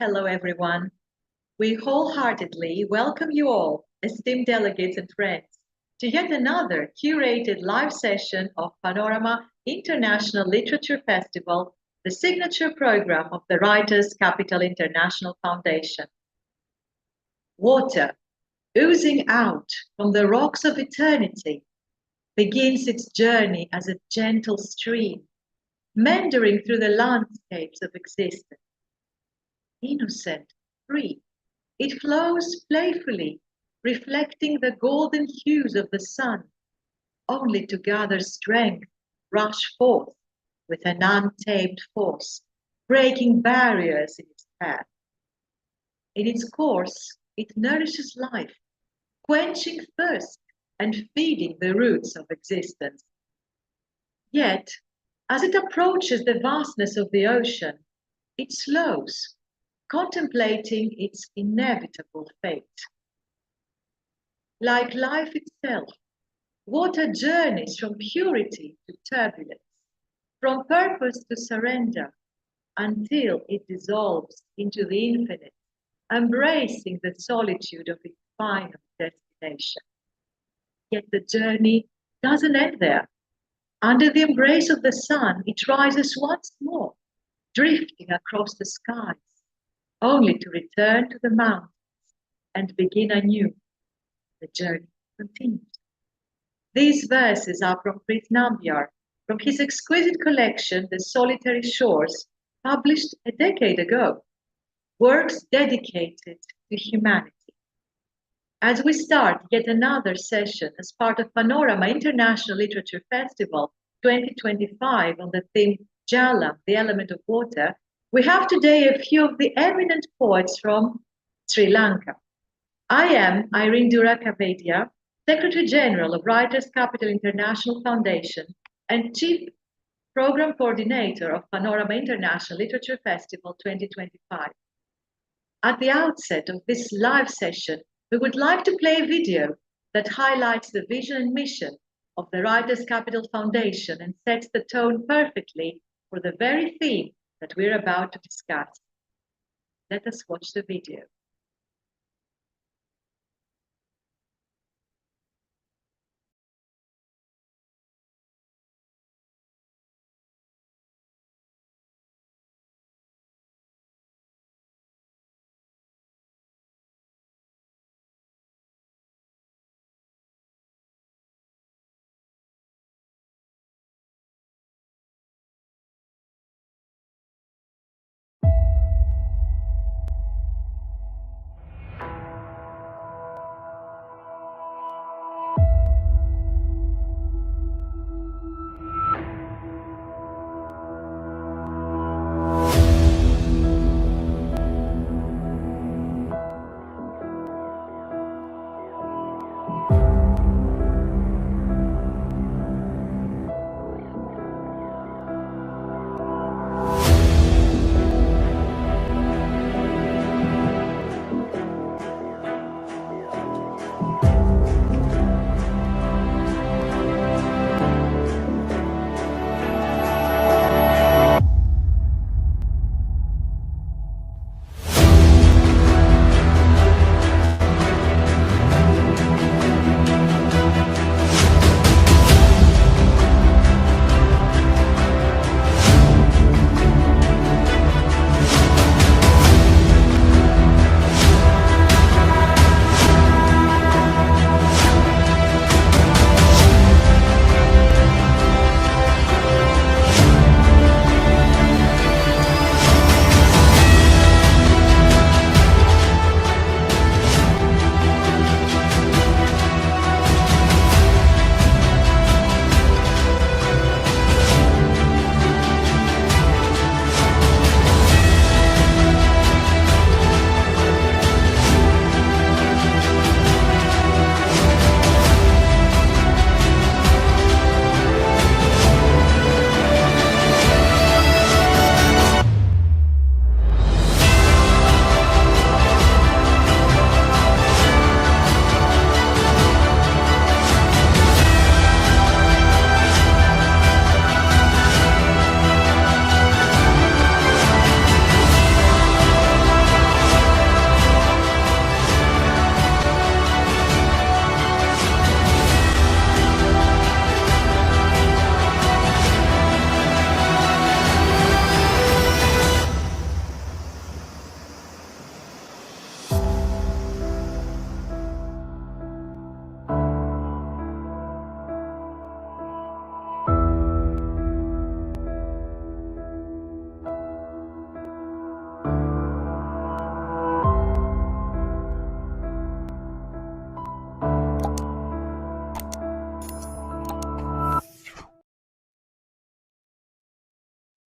Hello, everyone. We wholeheartedly welcome you all, esteemed delegates and friends, to yet another curated live session of Panorama International Literature Festival, the signature program of the Writers' Capital International Foundation. Water, oozing out from the rocks of eternity, begins its journey as a gentle stream, meandering through the landscapes of existence. Innocent, free, it flows playfully, reflecting the golden hues of the sun, only to gather strength, rush forth with an untamed force, breaking barriers in its path. In its course, it nourishes life, quenching thirst and feeding the roots of existence. Yet, as it approaches the vastness of the ocean, it slows, contemplating its inevitable fate. Like life itself, water journeys from purity to turbulence, from purpose to surrender, until it dissolves into the infinite, embracing the solitude of its final destination. Yet the journey doesn't end there. Under the embrace of the sun, it rises once more, drifting across the skies, only to return to the mountains and begin anew. The journey continues. These verses are from Prith Nambiar, from his exquisite collection, The Solitary Shores, published a decade ago, works dedicated to humanity. As we start yet another session as part of Panorama International Literature Festival 2025 on the theme Jala, the element of water, we have today a few of the eminent poets from Sri Lanka. I am Irene Dura-Kapadia, Secretary General of Writers' Capital International Foundation and Chief Program Coordinator of Panorama International Literature Festival 2025. At the outset of this live session, we would like to play a video that highlights the vision and mission of the Writers' Capital Foundation and sets the tone perfectly for the very theme that we're about to discuss. Let us watch the video.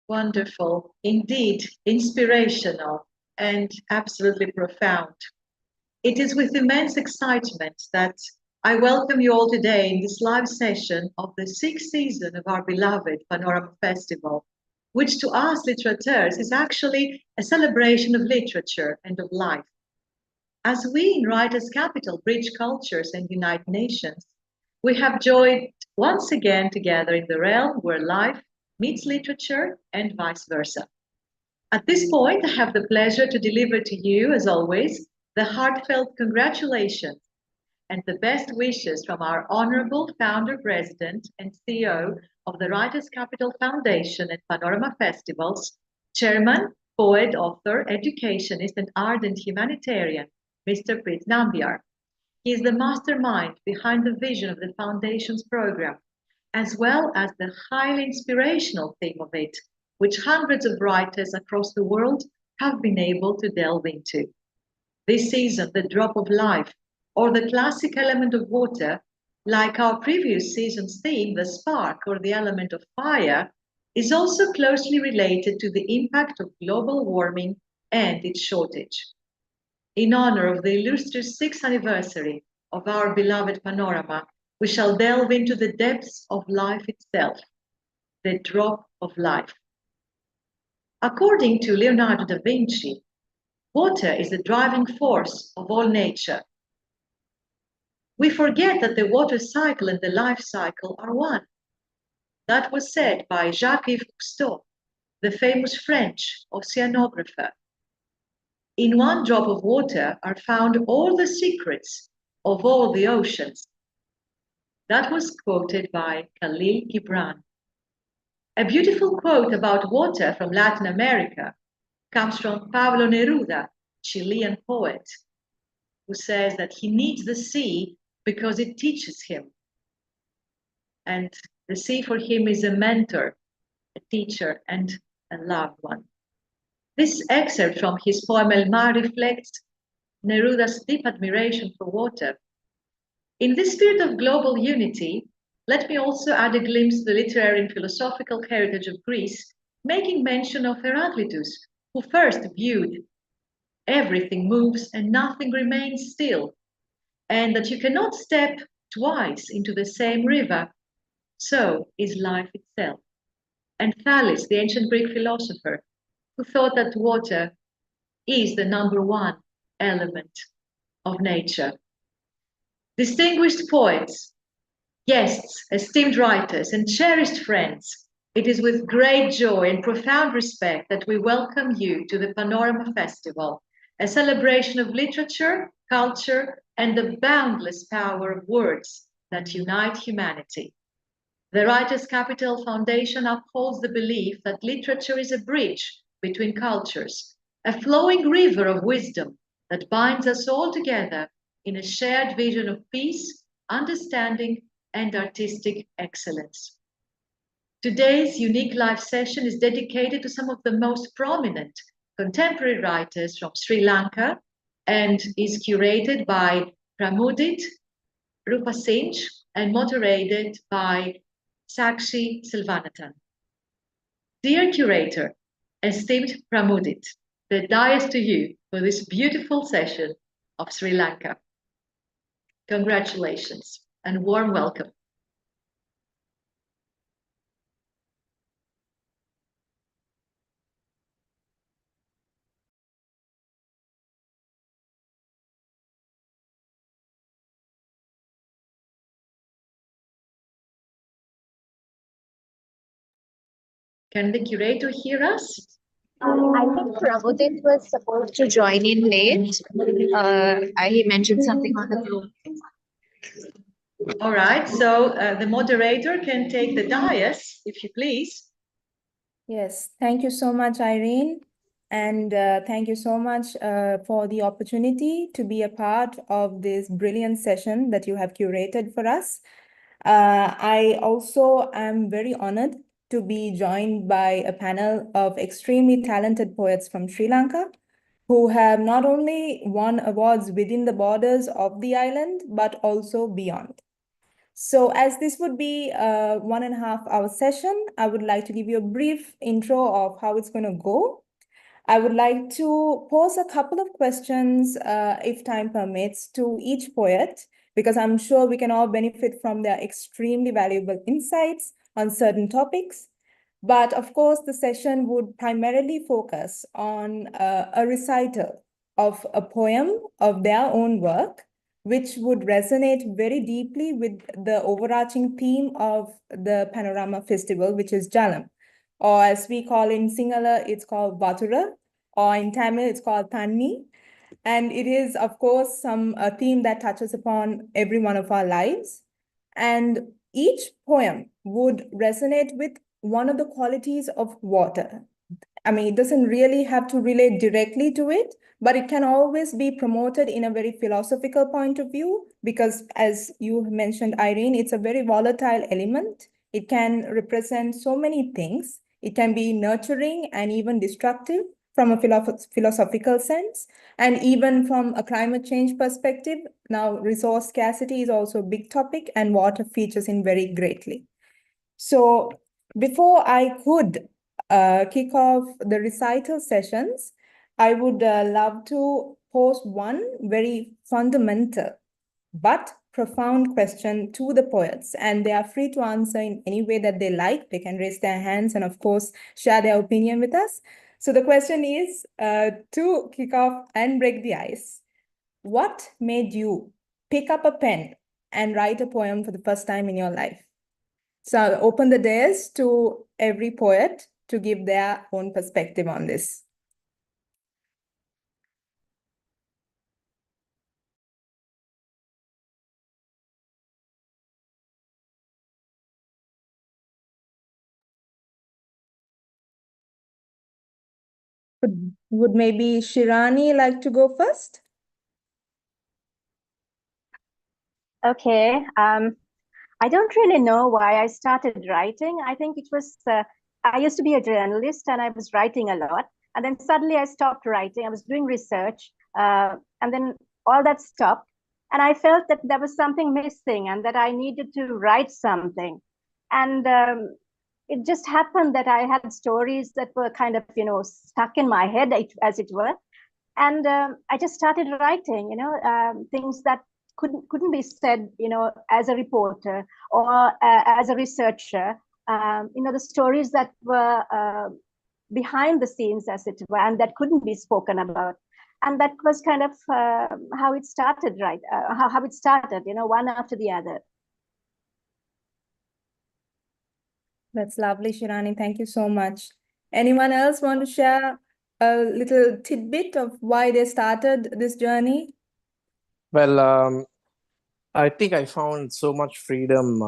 Wonderful, indeed, inspirational, and absolutely profound. It is with immense excitement that I welcome you all today in this live session of the 6th season of our beloved Panorama Festival, which to us literateurs is actually a celebration of literature and of life. As we in Writers' Capital bridge cultures and unite nations, we have joined once again together in the realm where life meets literature and vice versa. At this point, I have the pleasure to deliver to you, as always, the heartfelt congratulations and the best wishes from our honorable founder, president, and CEO of the Writers' Capital Foundation and Panorama Festivals, chairman, poet, author, educationist, and ardent humanitarian, Mr. Prit Nambiar. He is the mastermind behind the vision of the Foundation's program, as well as the highly inspirational theme of it, which hundreds of writers across the world have been able to delve into. This season, the drop of life, or the classic element of water, like our previous season's theme, the spark or the element of fire, is also closely related to the impact of global warming and its shortage. In honor of the illustrious 6th anniversary of our beloved Panorama, we shall delve into the depths of life itself, the drop of life. According to Leonardo da Vinci, water is the driving force of all nature. We forget that the water cycle and the life cycle are one. That was said by Jacques-Yves Cousteau, the famous French oceanographer. In one drop of water are found all the secrets of all the oceans. That was quoted by Khalil Gibran. A beautiful quote about water from Latin America comes from Pablo Neruda, Chilean poet, who says that he needs the sea because it teaches him. And the sea for him is a mentor, a teacher, and a loved one. This excerpt from his poem El Mar reflects Neruda's deep admiration for water. In this spirit of global unity, let me also add a glimpse of the literary and philosophical heritage of Greece, making mention of Heraclitus, who first viewed everything moves and nothing remains still, and that you cannot step twice into the same river. So is life itself. And Thales, the ancient Greek philosopher, who thought that water is the #1 element of nature. Distinguished poets, guests, esteemed writers, and cherished friends, it is with great joy and profound respect that we welcome you to the Panorama Festival, a celebration of literature, culture, and the boundless power of words that unite humanity. The Writers' Capital Foundation upholds the belief that literature is a bridge between cultures, a flowing river of wisdom that binds us all together in a shared vision of peace, understanding, and artistic excellence. Today's unique live session is dedicated to some of the most prominent contemporary writers from Sri Lanka and is curated by Pramudith, Rupasinghe, and moderated by Sakshi Selvanathan. Dear curator, esteemed Pramudith, the dais to you for this beautiful session of Sri Lanka. Congratulations and warm welcome. Can the curator hear us? I think Pramudith was supposed to join in late. He mentioned something on the group. All right, so the moderator can take the dais, if you please. Yes, thank you so much, Irene. And thank you so much for the opportunity to be a part of this brilliant session that you have curated for us. I also am very honored to be joined by a panel of extremely talented poets from Sri Lanka who have not only won awards within the borders of the island, but also beyond. So as this would be a 1.5 hour session, I would like to give you a brief intro of how it's going to go. I would like to pose a couple of questions, if time permits, to each poet, because I'm sure we can all benefit from their extremely valuable insights on certain topics. But of course, the session would primarily focus on a recital of a poem of their own work, which would resonate very deeply with the overarching theme of the Panorama Festival, which is Jalam. Or as we call in Sinhala, it's called Vatura, or in Tamil, it's called Thanni. And it is, of course, a theme that touches upon every one of our lives. And each poem would resonate with one of the qualities of water. I mean, it doesn't really have to relate directly to it, but it can always be promoted in a very philosophical point of view, because as you mentioned, Irene, it's a very volatile element. It can represent so many things. It can be nurturing and even destructive from a philosophical sense, and even from a climate change perspective. Now, resource scarcity is also a big topic, and water features in very greatly. So before I could kick off the recital sessions, I would love to pose one very fundamental but profound question to the poets, and they are free to answer in any way that they like. They can raise their hands and, of course, share their opinion with us. So the question is, to kick off and break the ice, what made you pick up a pen and write a poem for the first time in your life? So I'll open the doors to every poet to give their own perspective on this. Would maybe Shirani like to go first? Okay. I don't really know why I started writing. I think it was, I used to be a journalist and I was writing a lot. And then suddenly I stopped writing. I was doing research, and then all that stopped. And I felt that there was something missing and that I needed to write something. And it just happened that I had stories that were kind of, stuck in my head, as it were. And I just started writing, things that couldn't be said, as a reporter or as a researcher. The stories that were behind the scenes, as it were, and that couldn't be spoken about. And that was kind of how it started, right? How it started, one after the other. That's lovely, Shirani. Thank you so much. Anyone else want to share a little tidbit of why they started this journey? Well, I think I found so much freedom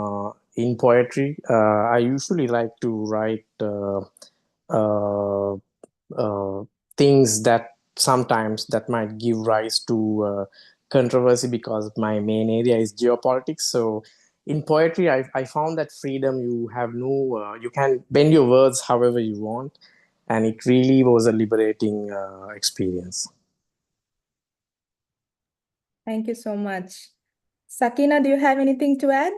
in poetry. I usually like to write uh, things that sometimes that might give rise to controversy, because my main area is geopolitics. So in poetry, I found that freedom. You have no, you can bend your words however you want. And it really was a liberating experience. Thank you so much. Sakina, do you have anything to add?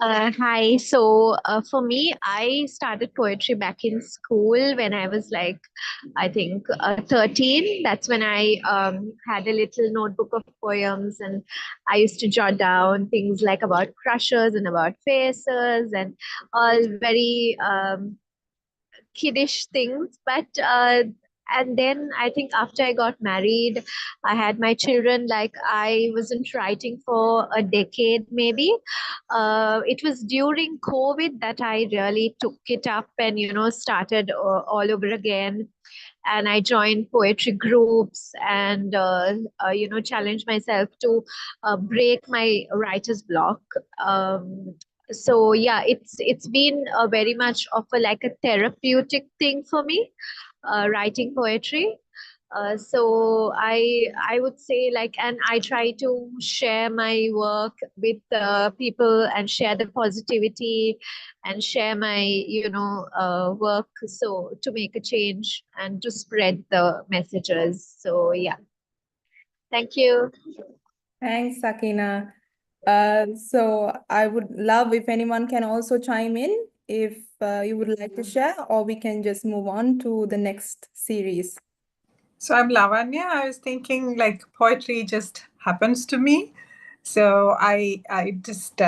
Hi. So for me, I started poetry back in school when I was like, I think 13. That's when I had a little notebook of poems, and I used to jot down things like about crushes and about faces and all very kiddish things. But and then I think after I got married, I had my children, like I wasn't writing for a decade maybe. It was during COVID that I really took it up and started all over again. And I joined poetry groups and challenged myself to break my writer's block. So yeah, it's been very much of like a therapeutic thing for me, writing poetry. So I would say, like, and I try to share my work with people and share the positivity and share my work, so to make a change and to spread the messages. So yeah, thank you. Thanks, Sakina. So I would love if anyone can also chime in if you would like to share, or we can just move on to the next series. So I'm Lavanya. I was thinking like poetry just happens to me. So I just,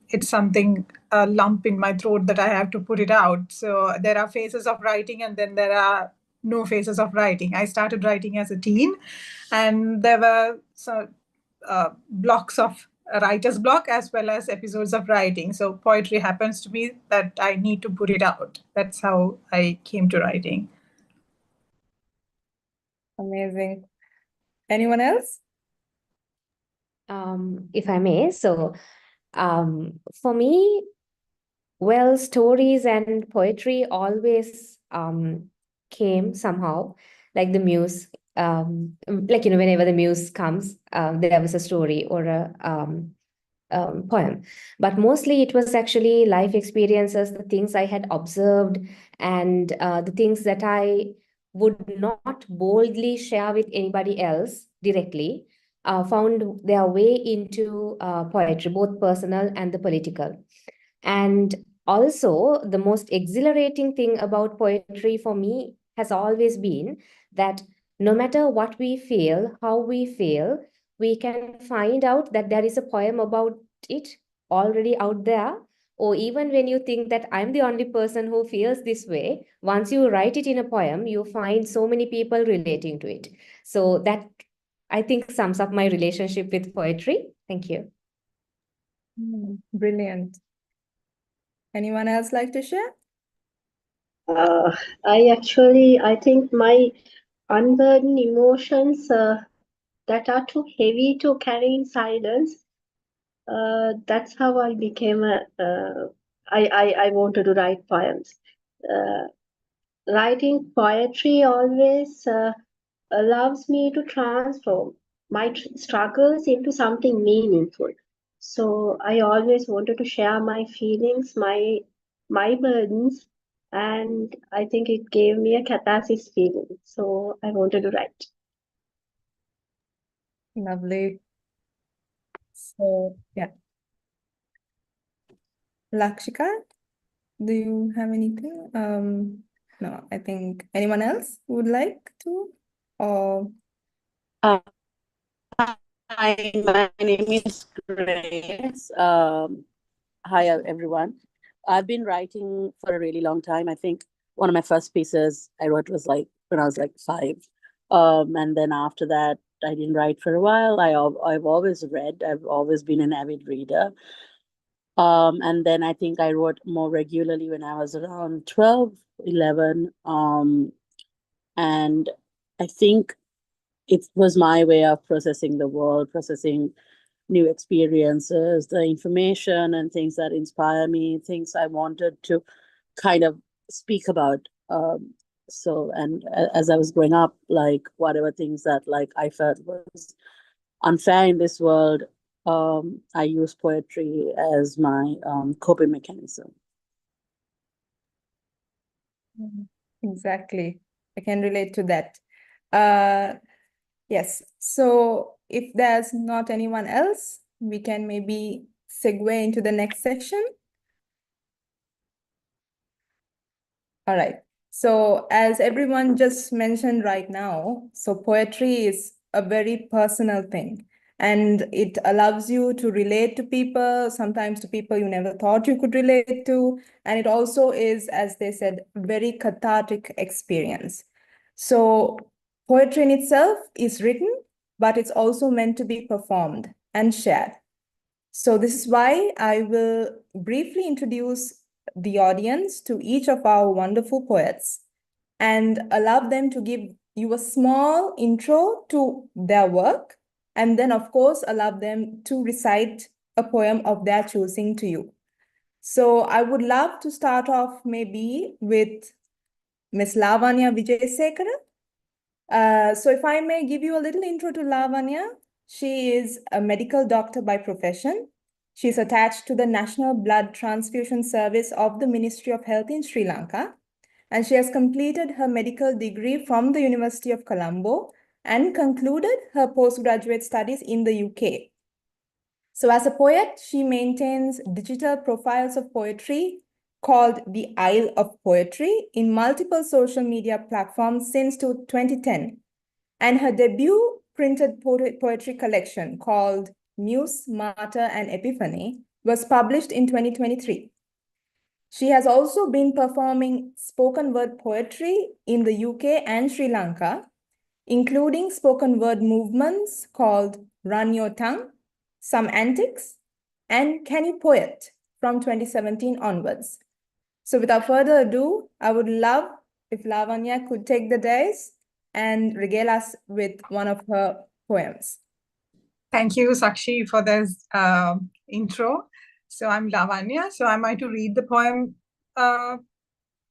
it's something, a lump in my throat that I have to put it out. So there are phases of writing and then there are no phases of writing. I started writing as a teen and there were some blocks of writer's block as well as episodes of writing. So poetry happens to me that I need to put it out. That's how I came to writing. Amazing. Anyone else? If I may, so for me, well, stories and poetry always came somehow, like the muse. Like, whenever the muse comes, there was a story or a poem. But mostly it was actually life experiences, the things I had observed, and the things that I would not boldly share with anybody else directly, found their way into poetry, both personal and the political. And also, the most exhilarating thing about poetry for me has always been that no matter what we feel, how we feel, we can find out that there is a poem about it already out there. Or even when you think that I'm the only person who feels this way, once you write it in a poem, you find so many people relating to it. So that, I think, sums up my relationship with poetry. Thank you. Brilliant. Anyone else like to share? I think my unburdened emotions that are too heavy to carry in silence, that's how I became I wanted to write poems. Writing poetry always allows me to transform my struggles into something meaningful. So I always wanted to share my feelings, my burdens, and I think it gave me a catharsis feeling. So I wanted to write. Lovely. So, yeah. Lakshika, do you have anything? No, I think anyone else would like to? Or Hi, my name is Grace. Hi, everyone. I've been writing for a really long time. I think one of my first pieces I wrote was like when I was like 5. And then after that, I didn't write for a while. I've always read. I've always been an avid reader. And then I think I wrote more regularly when I was around 12, 11. And I think it was my way of processing the world, processing new experiences, the information and things that inspire me, things I wanted to kind of speak about. So, and as I was growing up, like whatever things that like I felt was unfair in this world, I use poetry as my coping mechanism. exactly, I can relate to that. Yes, so if there's not anyone else, we can maybe segue into the next section. All right. So as everyone just mentioned right now, so poetry is a very personal thing, and it allows you to relate to people, sometimes to people you never thought you could relate to. And it also is, as they said, very cathartic experience. So poetry in itself is written, but it's also meant to be performed and shared. So this is why I will briefly introduce the audience to each of our wonderful poets and allow them to give you a small intro to their work, and then of course allow them to recite a poem of their choosing to you. So I would love to start off maybe with Miss Lavanya Vijayasekara. So if I may give you a little intro to Lavanya, she is a medical doctor by profession. She's attached to the National Blood Transfusion Service of the Ministry of Health in Sri Lanka, and she has completed her medical degree from the University of Colombo and concluded her postgraduate studies in the UK. So as a poet, she maintains digital profiles of poetry called the Isle of Poetry in multiple social media platforms since 2010. And her debut printed poetry collection called Muse, Martyr, and Epiphany was published in 2023. She has also been performing spoken word poetry in the UK and Sri Lanka, including spoken word movements called Run Your Tongue, Some Antics, and Can You Poet from 2017 onwards. So without further ado, I would love if Lavanya could take the dais and regale us with one of her poems. Thank you, Sakshi, for this intro. So I'm Lavanya. So am I to read the poem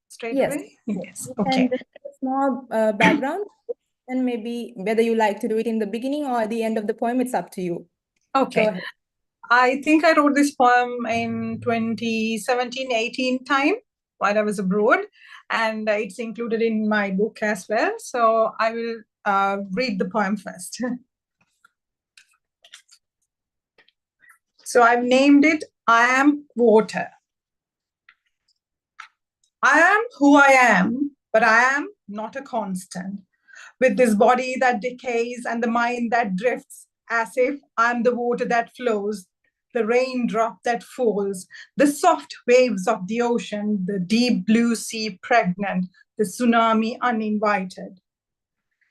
straight away? Yes. Okay. And a small background, and maybe whether you like to do it in the beginning or at the end of the poem, it's up to you. Okay. Go ahead. I think I wrote this poem in 2017-18 time while I was abroad, and it's included in my book as well. So I will read the poem first. So I've named it, I Am Water. I am who I am, but I am not a constant. With this body that decays and the mind that drifts, as if I'm the water that flows, the raindrop that falls, the soft waves of the ocean, the deep blue sea pregnant, the tsunami uninvited.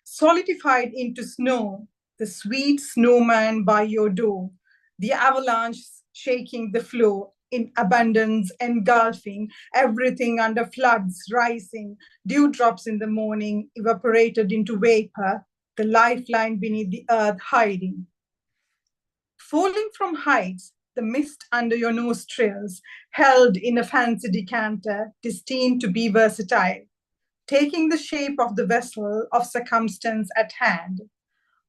Solidified into snow, the sweet snowman by your door, the avalanche shaking the floor, in abundance engulfing, everything under floods rising, dewdrops in the morning evaporated into vapor, the lifeline beneath the earth hiding. Falling from heights, the mist under your nostrils, held in a fancy decanter, destined to be versatile, taking the shape of the vessel of circumstance at hand.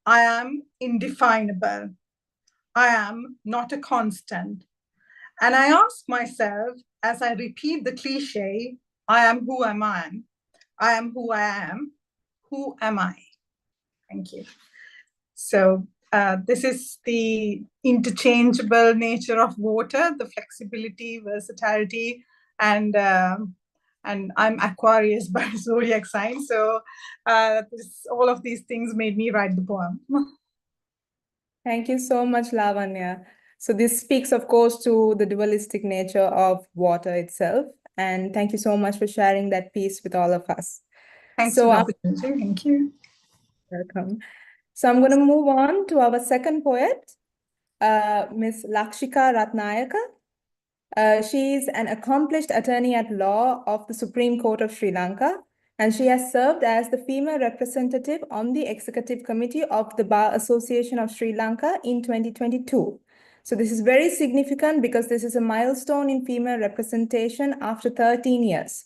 I am indefinable. I am not a constant. And I ask myself, as I repeat the cliche, I am who am I? I am who I am. Who am I? Thank you. So this is the interchangeable nature of water, the flexibility, versatility, and I'm Aquarius by zodiac sign. So all of these things made me write the poem. Thank you so much, Lavanya. So this speaks, of course, to the dualistic nature of water itself. And thank you so much for sharing that piece with all of us. Thanks for the opportunity. Thank you. Welcome. So I'm going to move on to our second poet, Ms. Lakshika Ratnayaka. She is an accomplished attorney at law of the Supreme Court of Sri Lanka, and she has served as the female representative on the Executive Committee of the Bar Association of Sri Lanka in 2022. So this is very significant because this is a milestone in female representation after 13 years.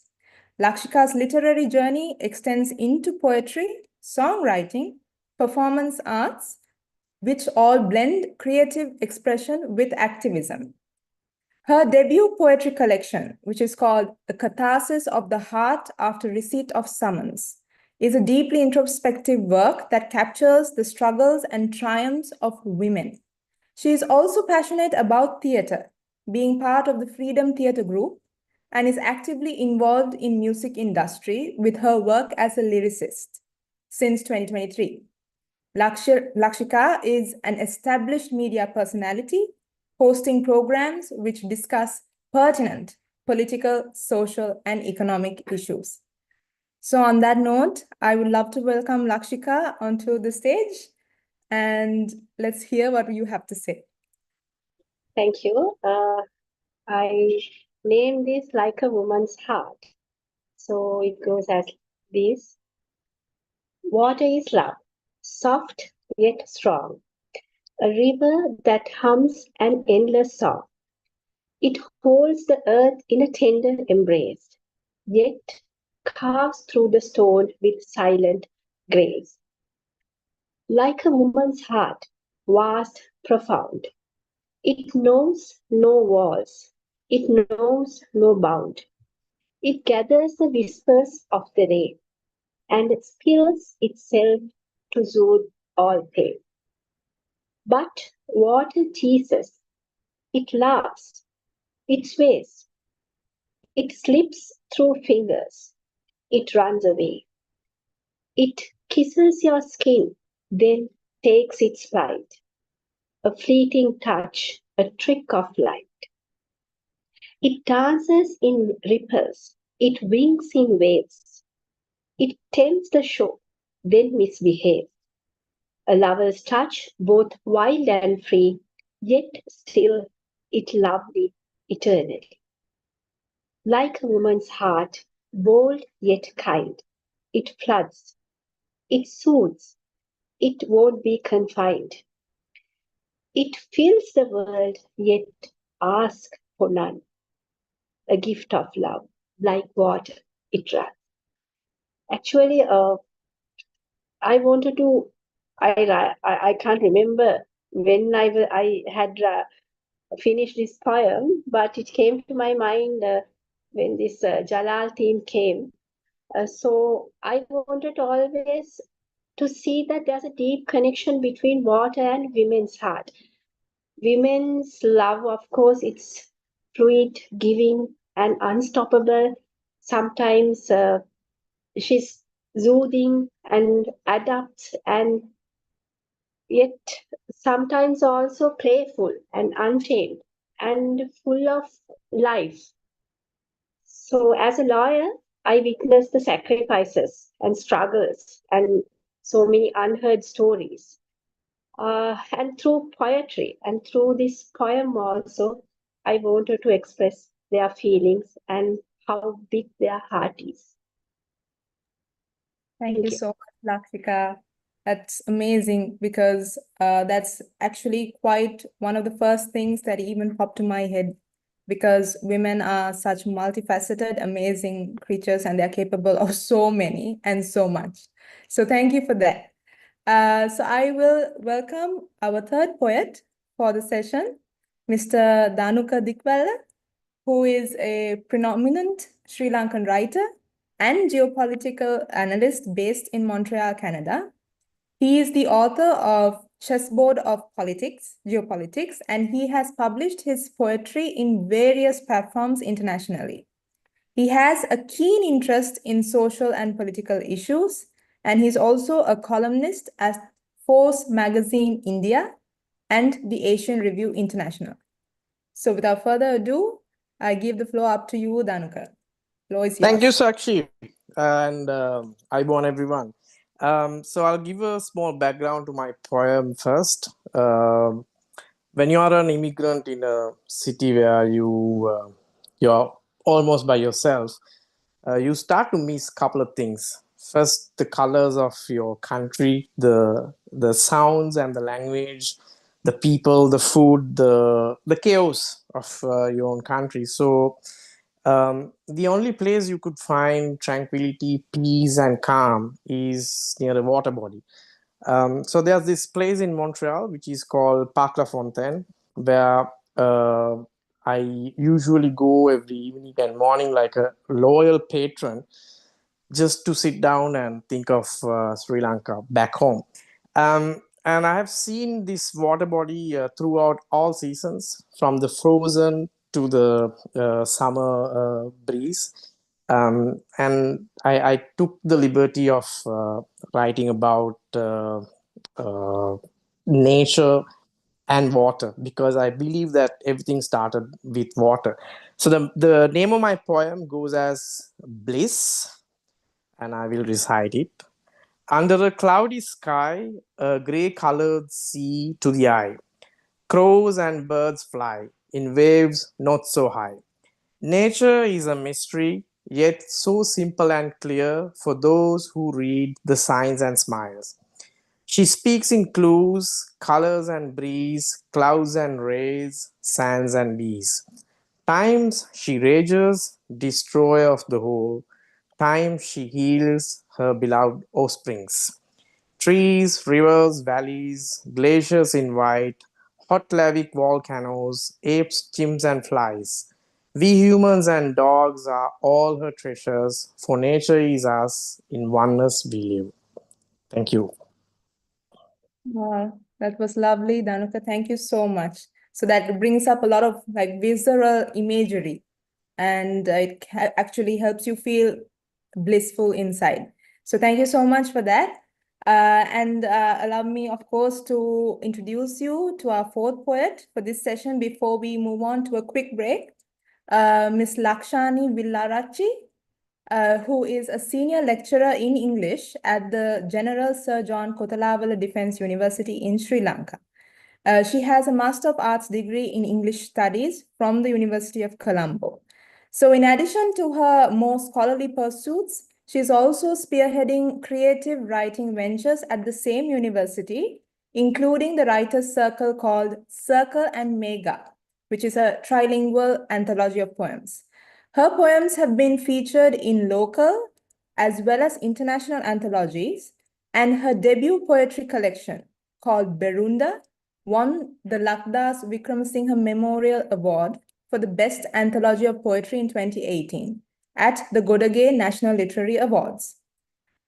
Lakshika's literary journey extends into poetry, songwriting, performance arts, which all blend creative expression with activism. Her debut poetry collection, which is called The Catharsis of the Heart After Receipt of Summons, is a deeply introspective work that captures the struggles and triumphs of women. She is also passionate about theatre, being part of the Freedom Theatre Group, and is actively involved in music industry with her work as a lyricist since 2023. Lakshika is an established media personality, hosting programs which discuss pertinent political, social, and economic issues. So on that note, I would love to welcome Lakshika onto the stage, and let's hear what you have to say. Thank you. I named this Like a Woman's Heart. So it goes as this. Water is love, soft yet strong, a river that hums an endless song. It holds the earth in a tender embrace, yet carves through the stone with silent grace. Like a woman's heart, vast, profound, it knows no walls, it knows no bound. It gathers the whispers of the rain and spills itself to soothe all pain. But water teases It laughs. It sways. It slips through fingers. It runs away. It kisses your skin, then takes its flight. A fleeting touch, a trick of light. It dances in ripples. It winks in waves. It tempts the shore, then misbehaves. A lover's touch, both wild and free, yet still it lovely eternally. Like a woman's heart, bold yet kind, it floods, it soothes, it won't be confined. It fills the world, yet asks for none. A gift of love, like water, it runs. Actually, I wanted to. I can't remember when I had finished this poem, but it came to my mind when this Jalal theme came. So I wanted always to see that there's a deep connection between water and women's heart. Women's love, of course, it's fluid, giving, and unstoppable. Sometimes she's soothing and adapts, and yet sometimes also playful and untamed and full of life. So, as a lawyer, I witnessed the sacrifices and struggles and so many unheard stories. And through poetry and through this poem also, I wanted to express their feelings and how big their heart is. Thank you so much, Lakshika. That's amazing because that's actually quite one of the first things that even popped to my head, because women are such multifaceted, amazing creatures, and they're capable of so many and so much. So thank you for that. So I will welcome our third poet for the session, Mr. Dhanuka Dikwala, who is a preeminent Sri Lankan writer and geopolitical analyst based in Montreal, Canada. He is the author of Chessboard of Politics, Geopolitics, and he has published his poetry in various platforms internationally. He has a keen interest in social and political issues, and he's also a columnist at Force Magazine India and the Asian Review International. So without further ado, I give the floor up to you, Dhanuka. Floor is yours. Thank you, Sakshi, and Aibon everyone. So I'll give a small background to my poem first. When you are an immigrant in a city where you're almost by yourself, you start to miss a couple of things. First, the colors of your country, the sounds and the language, the people, the food, the chaos of your own country. So the only place you could find tranquility, peace, and calm is near a water body. So there's this place in Montreal which is called Parc La Fontaine, where I usually go every evening and morning like a loyal patron, just to sit down and think of Sri Lanka back home. And I have seen this water body throughout all seasons, from the frozen to the summer breeze. And I took the liberty of writing about nature and water, because I believe that everything started with water. So the name of my poem goes as Bliss, and I will recite it. Under a cloudy sky, a gray-colored sea to the eye, crows and birds fly in waves not so high. Nature is a mystery, yet so simple and clear for those who read the signs and smiles. She speaks in clues, colors and breeze, clouds and rays, sands and bees. Times she rages, destroyer of the whole. Times she heals her beloved offsprings. Trees, rivers, valleys, glaciers in white, hot lavic volcanoes, apes, chimps, and flies. We humans and dogs are all her treasures, for nature is us, in oneness we live. Thank you. Wow, that was lovely, Dhanuka. Thank you so much. So that brings up a lot of like visceral imagery, and it actually helps you feel blissful inside. So thank you so much for that. And allow me, of course, to introduce you to our fourth poet for this session before we move on to a quick break. Ms. Lakshani Villarachi, who is a senior lecturer in English at the General Sir John Kotalawala Defence University in Sri Lanka. She has a Master of Arts degree in English Studies from the University of Colombo. So in addition to her more scholarly pursuits, she's also spearheading creative writing ventures at the same university, including the writers' circle called Circle and Mega, which is a trilingual anthology of poems. Her poems have been featured in local as well as international anthologies, and her debut poetry collection, called Berunda, won the Lakdas Vikramasinghe Memorial Award for the Best Anthology of Poetry in 2018 at the Godage National Literary Awards.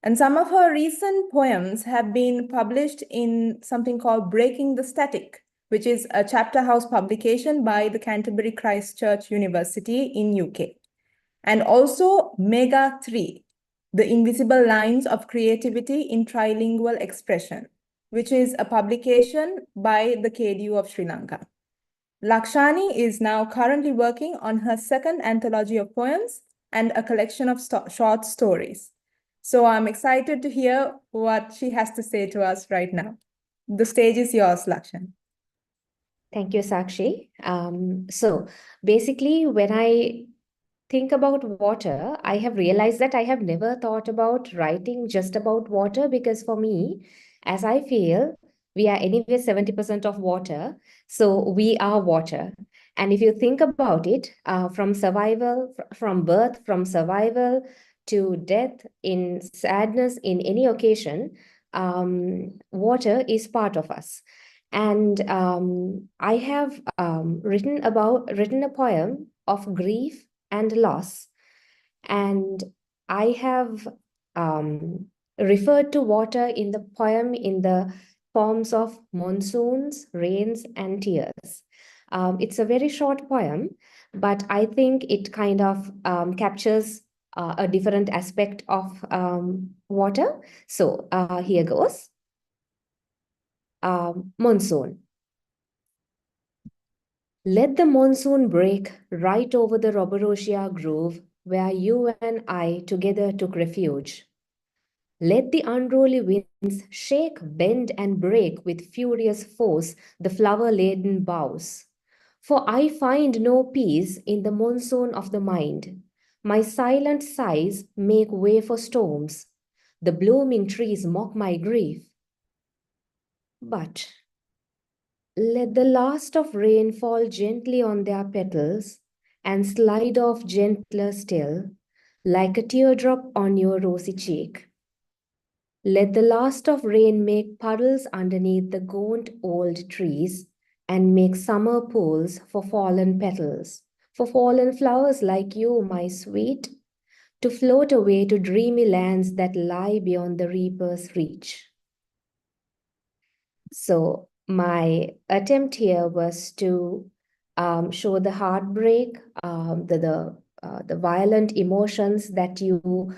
And some of her recent poems have been published in something called Breaking the Static, which is a chapter house publication by the Canterbury Christ Church University in UK. And also Mega 3, The Invisible Lines of Creativity in Trilingual Expression, which is a publication by the KDU of Sri Lanka. Lakshani is now currently working on her second anthology of poems and a collection of short stories. So I'm excited to hear what she has to say to us right now. The stage is yours, Lakshani. Thank you, Sakshi. So basically, when I think about water, I have realized that I have never thought about writing just about water, because for me, as I feel, we are anyway 70% of water. So we are water. And if you think about it, from survival, from birth, from survival to death, in sadness, in any occasion, water is part of us. And I have written a poem of grief and loss. And I have referred to water in the poem in the forms of monsoons, rains, and tears. It's a very short poem, but I think it kind of captures a different aspect of water. So here goes. Monsoon. Let the monsoon break right over the Roborosia Grove, where you and I together took refuge. Let the unruly winds shake, bend, and break with furious force the flower-laden boughs. For I find no peace in the monsoon of the mind. My silent sighs make way for storms. The blooming trees mock my grief. But let the last of rain fall gently on their petals and slide off gentler still, like a teardrop on your rosy cheek. Let the last of rain make puddles underneath the gaunt old trees and make summer pools for fallen petals, for fallen flowers like you, my sweet, to float away to dreamy lands that lie beyond the reaper's reach. So my attempt here was to show the heartbreak, the violent emotions that you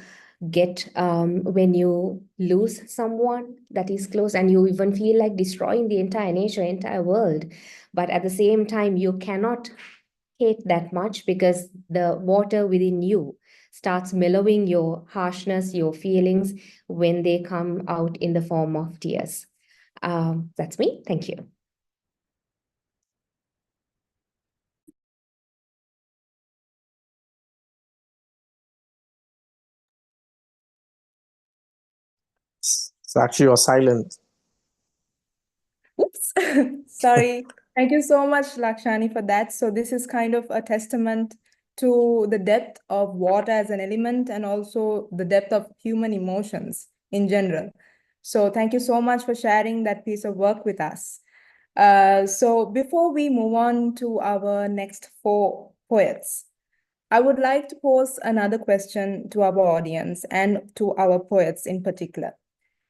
get when you lose someone that is close, and you even feel like destroying the entire nature, entire world. But at the same time, you cannot hate that much, because the water within you starts mellowing your harshness, your feelings, when they come out in the form of tears. That's me. Thank you. Sakshi, you're silent. Oops, sorry. Thank you so much, Lakshani, for that. So this is kind of a testament to the depth of water as an element, and also the depth of human emotions in general. So thank you so much for sharing that piece of work with us. So before we move on to our next four poets, I would like to pose another question to our audience and to our poets in particular.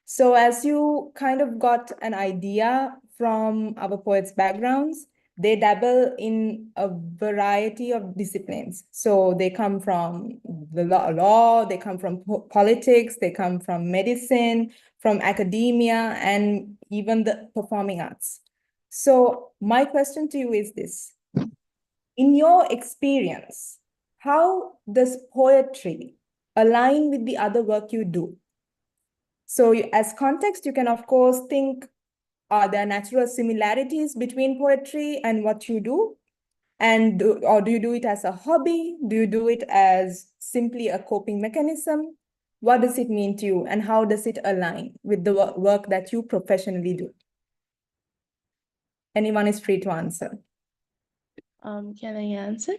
So as you kind of got an idea from our poets' backgrounds, they dabble in a variety of disciplines. So they come from the law, they come from politics, they come from medicine, from academia, and even the performing arts. So my question to you is this. In your experience, how does poetry align with the other work you do? So as context, you can of course think, are there natural similarities between poetry and what you do? And or do you do it as a hobby? Do you do it as simply a coping mechanism? What does it mean to you, and how does it align with the work that you professionally do? Anyone is free to answer. Can I answer?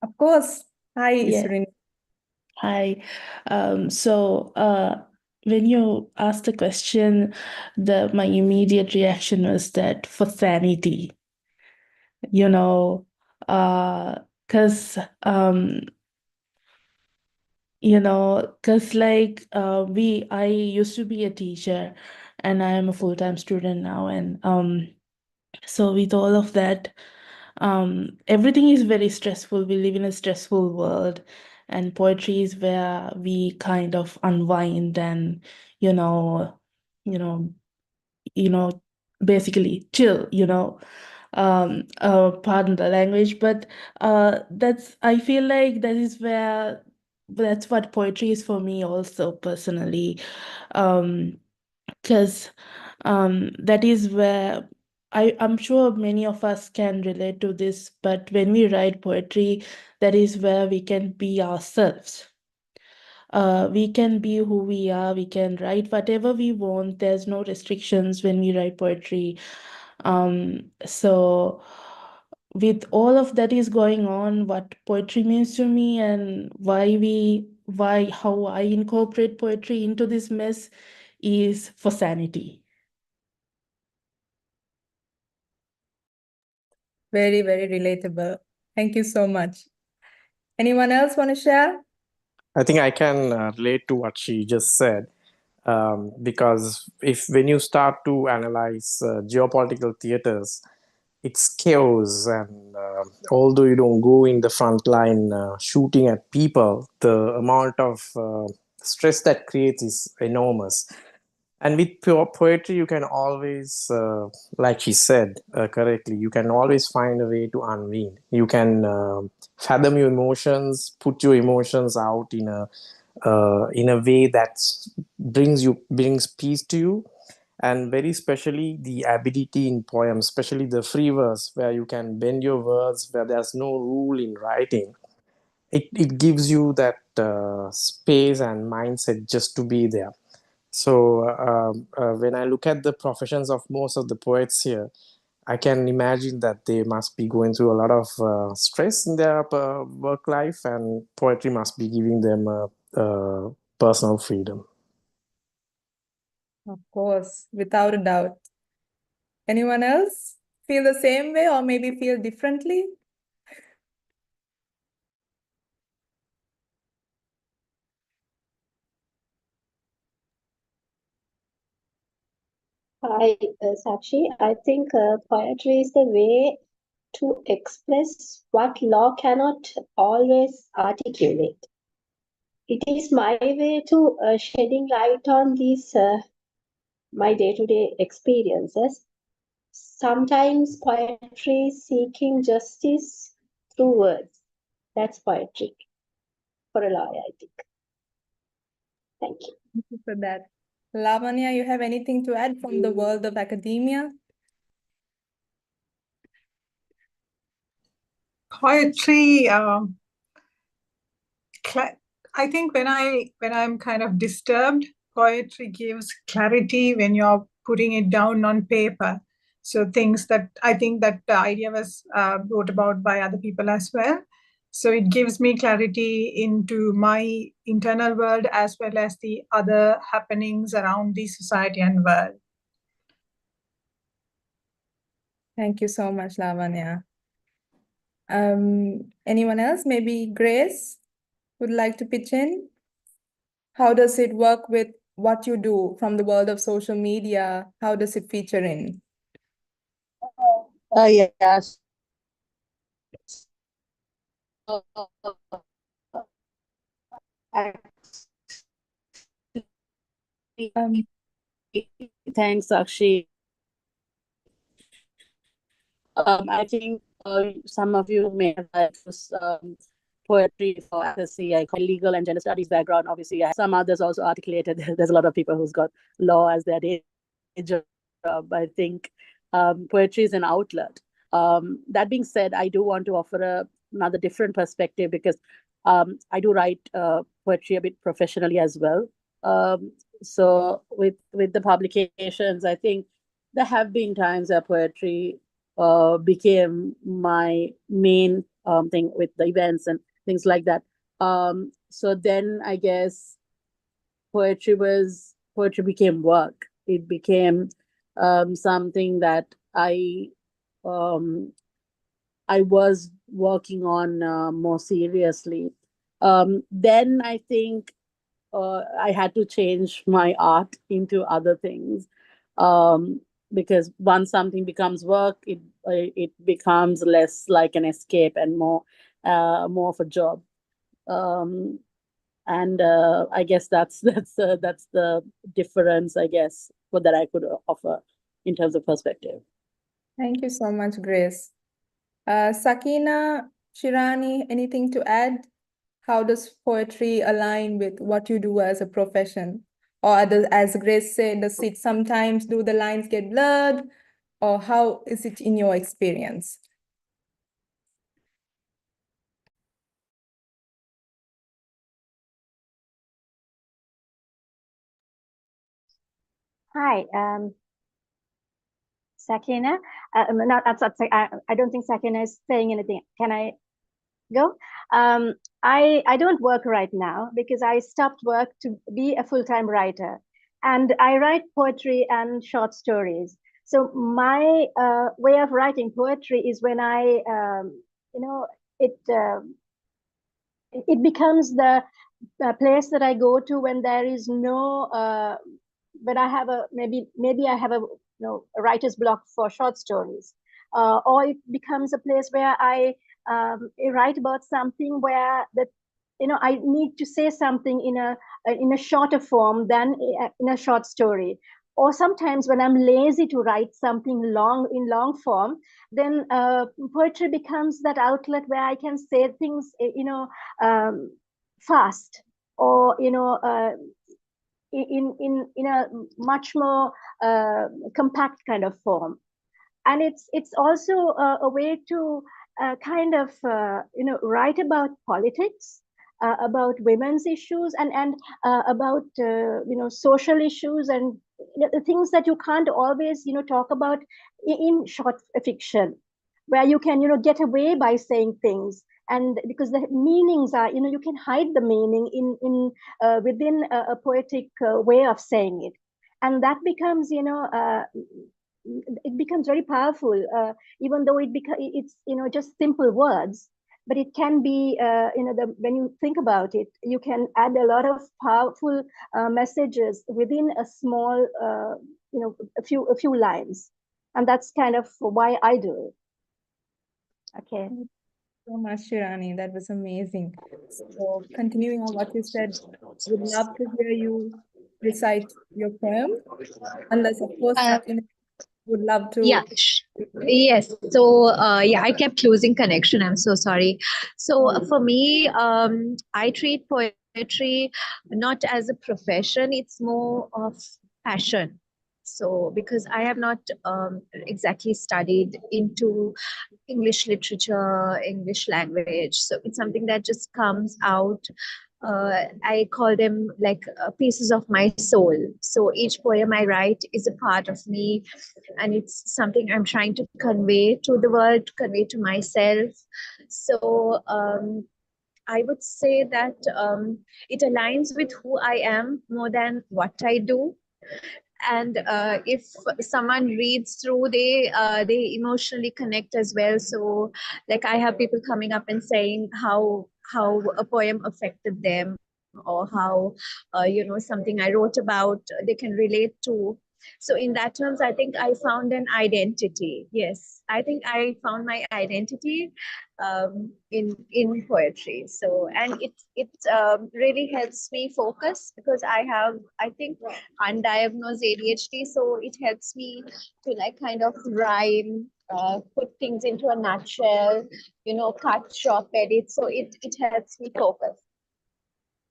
Of course. Hi, Yeah. Isrin. Hi. When you asked the question, my immediate reaction was that for sanity, because I used to be a teacher and I am a full-time student now, and so with all of that, everything is very stressful. We live in a stressful world, and poetry is where we kind of unwind and you know you know basically chill, pardon the language, but I feel like that's what poetry is for me also personally, because that is where I'm sure many of us can relate to this, but when we write poetry, that is where we can be ourselves. We can be who we are, we can write whatever we want. There's no restrictions when we write poetry. So with all of that is going on, what poetry means to me and how I incorporate poetry into this mess is for sanity. Very, very relatable. Thank you so much. Anyone else want to share? I think I can relate to what she just said, because when you start to analyze geopolitical theaters, it's chaos, and although you don't go in the front line shooting at people, the amount of stress that creates is enormous. And with pure poetry, you can always, like she said correctly, you can always find a way to unwind. You can fathom your emotions, put your emotions out in a way that brings peace to you. And very especially the ability in poems, especially the free verse, where you can bend your words, where there's no rule in writing. It gives you that space and mindset just to be there. So when I look at the professions of most of the poets here, I can imagine that they must be going through a lot of stress in their work life, and poetry must be giving them personal freedom. Of course, without a doubt. Anyone else feel the same way or maybe feel differently? Hi, Sakshi. I think poetry is the way to express what law cannot always articulate. It is my way to shedding light on these my day-to-day experiences. Sometimes poetry is seeking justice through words. That's poetry for a lawyer, I think. Thank you. Thank you for that. Lavanya, you have anything to add from the world of academia? Poetry, I think when I'm kind of disturbed, poetry gives clarity when you're putting it down on paper. So things that I think that the idea was brought about by other people as well. So it gives me clarity into my internal world as well as the other happenings around the society and world. Thank you so much, Lavanya. Anyone else? Maybe Grace would like to pitch in? How does it work with what you do from the world of social media? How does it feature in? Yes. Um, Thanks, Sakshi. I think some of you may have heard poetry for advocacy. I call legal and gender studies background. Obviously, I have some others also articulated. There's a lot of people who's got law as their day job. I think poetry is an outlet. That being said, I do want to offer another different perspective because I do write poetry a bit professionally as well. So with the publications, I think there have been times where poetry became my main thing with the events and things like that. So then I guess poetry became work. It became something that um, I was working on more seriously. Then I think I had to change my art into other things, because once something becomes work, it becomes less like an escape and more of a job. And I guess that's the difference, I guess, what that I could offer in terms of perspective. Thank you so much, Grace. Sakina, Shirani, anything to add? How does poetry align with what you do as a profession? Or as Grace said, sometimes do the lines get blurred? Or how is it in your experience? Hi, Sakina. I don't think Sakina is saying anything. Can I go? I don't work right now because I stopped work to be a full-time writer, and I write poetry and short stories. So my way of writing poetry is when it it becomes the place that I go to when there is no when I have a maybe I have a a writer's block for short stories, or it becomes a place where I write about something where that I need to say something in a shorter form than in a short story. Or sometimes when I'm lazy to write something long form, then poetry becomes that outlet where I can say things fast, or in a much more compact kind of form. And it's also a way to kind of write about politics, about women's issues, and about social issues, and the things that you can't always talk about in short fiction, where you can get away by saying things, and because the meanings are you can hide the meaning in within a poetic way of saying it, and that becomes it becomes very powerful, even though it's just simple words, but it can be when you think about it, you can add a lot of powerful messages within a small a few lines, and that's kind of why I do it. Okay. So much, Shirani. That was amazing. So, continuing on what you said, would love to hear you recite your poem. Unless, of course, Sakina would love to. Yeah. Yes. So, yeah, I kept losing connection. I'm so sorry. So, for me, I treat poetry not as a profession, it's more of passion. So, because I have not exactly studied into English literature, English language. So it's something that just comes out. I call them like pieces of my soul. So each poem I write is a part of me, and it's something I'm trying to convey to the world, convey to myself. So I would say that it aligns with who I am more than what I do. And if someone reads through, they emotionally connect as well. So like I have people coming up and saying how a poem affected them, or how something I wrote about they can relate to. So in that terms, I think I found an identity. Yes, I think I found my identity in poetry. So, and it really helps me focus because I have, I think, undiagnosed ADHD. So it helps me to like kind of rhyme, put things into a nutshell, you know, cut, chop, edit. So it helps me focus.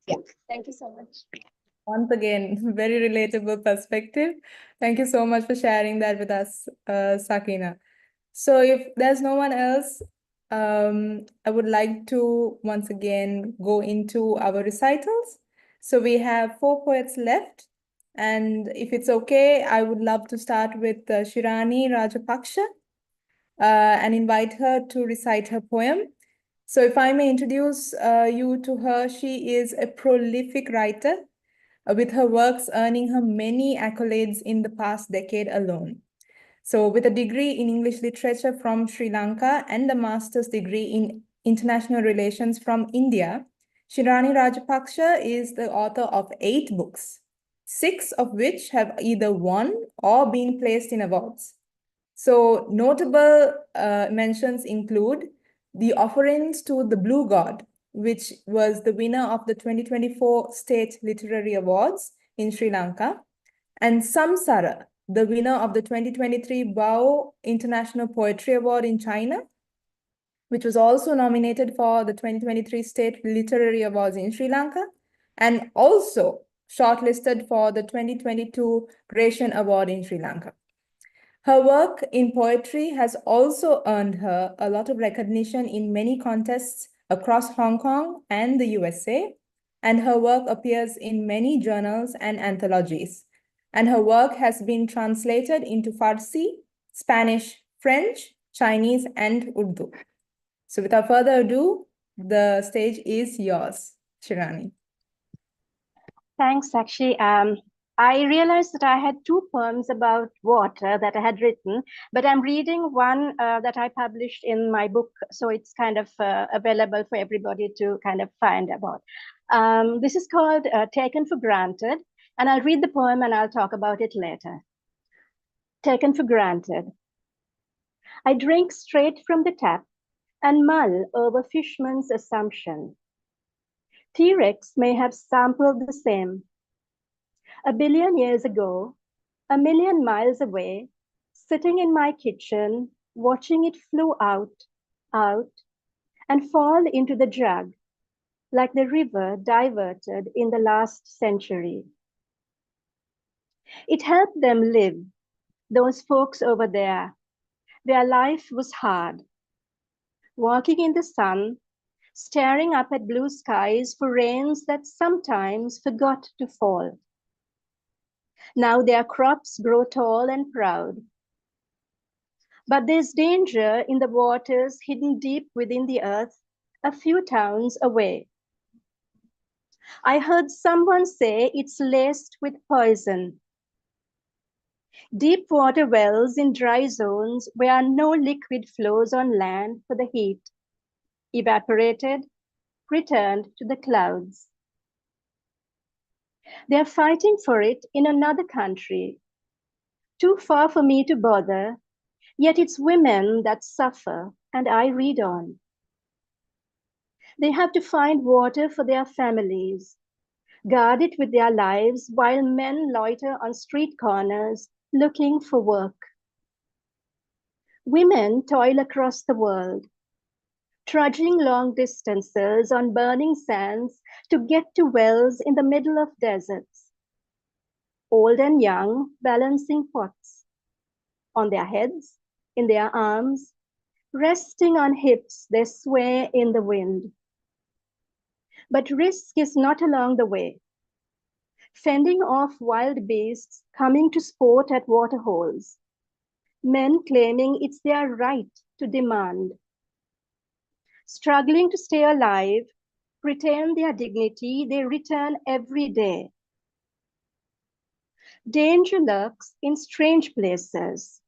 Yeah, thank you so much. Once again, very relatable perspective. Thank you so much for sharing that with us, Sakina. So if there's no one else, I would like to once again go into our recitals. So we have 4 poets left. And if it's okay, I would love to start with Shirani Rajapaksha and invite her to recite her poem. So if I may introduce you to her, she is a prolific writer with her works earning her many accolades in the past decade alone. So with a degree in English literature from Sri Lanka and a master's degree in international relations from India, Shirani Rajapaksha is the author of 8 books, 6 of which have either won or been placed in awards. So notable mentions include The Offerings to the Blue God, which was the winner of the 2024 State Literary Awards in Sri Lanka, and Samsara, the winner of the 2023 Bao International Poetry Award in China, which was also nominated for the 2023 State Literary Awards in Sri Lanka, and also shortlisted for the 2022 Gratian Award in Sri Lanka. Her work in poetry has also earned her a lot of recognition in many contests across Hong Kong and the USA, and her work appears in many journals and anthologies. And her work has been translated into Farsi, Spanish, French, Chinese, and Urdu. So without further ado, the stage is yours, Shirani. Thanks, Sakshi. I realized that I had 2 poems about water that I had written, but I'm reading one that I published in my book, so it's kind of available for everybody to kind of find about. This is called Taken for Granted, and I'll read the poem and I'll talk about it later. Taken for granted. I drink straight from the tap and mull over Fishman's assumption. T-Rex may have sampled the same. A billion years ago, a million miles away, sitting in my kitchen, watching it flow out, and fall into the jug, like the river diverted in the last century. It helped them live, those folks over there. Their life was hard. Walking in the sun, staring up at blue skies for rains that sometimes forgot to fall. Now their crops grow tall and proud. But there's danger in the waters hidden deep within the earth, a few towns away. I heard someone say it's laced with poison. Deep water wells in dry zones where no liquid flows on land for the heat, evaporated, returned to the clouds. They're fighting for it in another country, too far for me to bother, yet it's women that suffer, and I read on. They have to find water for their families, guard it with their lives while men loiter on street corners looking for work. Women toil across the world, trudging long distances on burning sands to get to wells in the middle of deserts. Old and young, balancing pots on their heads, in their arms, resting on hips, they sway in the wind. But risk is not along the way. Fending off wild beasts coming to sport at waterholes. Men claiming it's their right to demand. Struggling to stay alive, retain their dignity, they return every day. Danger lurks in strange places.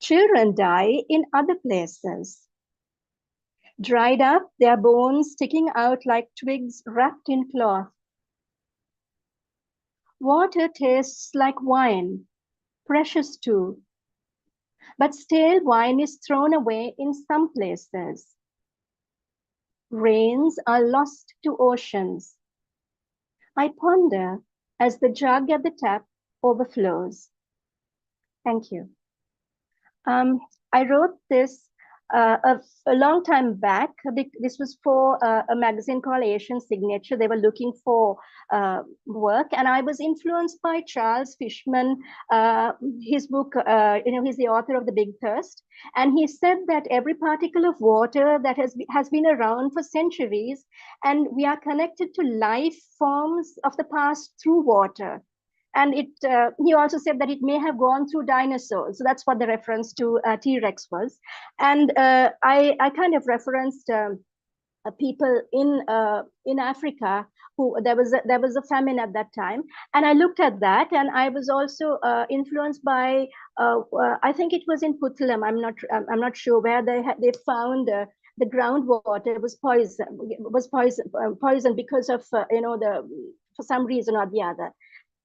Children die in other places. Dried up, their bones sticking out like twigs wrapped in cloth. Water tastes like wine, precious too. But stale wine is thrown away in some places. Rains are lost to oceans. I ponder as the jug at the tap overflows. Thank you. I wrote this a long time back. This was for a magazine called Asian Signature. They were looking for work, and I was influenced by Charles Fishman. His book, he's the author of The Big Thirst, and he said that every particle of water that has been around for centuries, and we are connected to life forms of the past through water. And he also said that it may have gone through dinosaurs. So that's what the reference to T-Rex was. And I kind of referenced people in Africa who there was a famine at that time, and I looked at that, and I was also influenced by I think it was in Puttalam. I'm not sure where they found. The groundwater was poison because of for some reason or the other.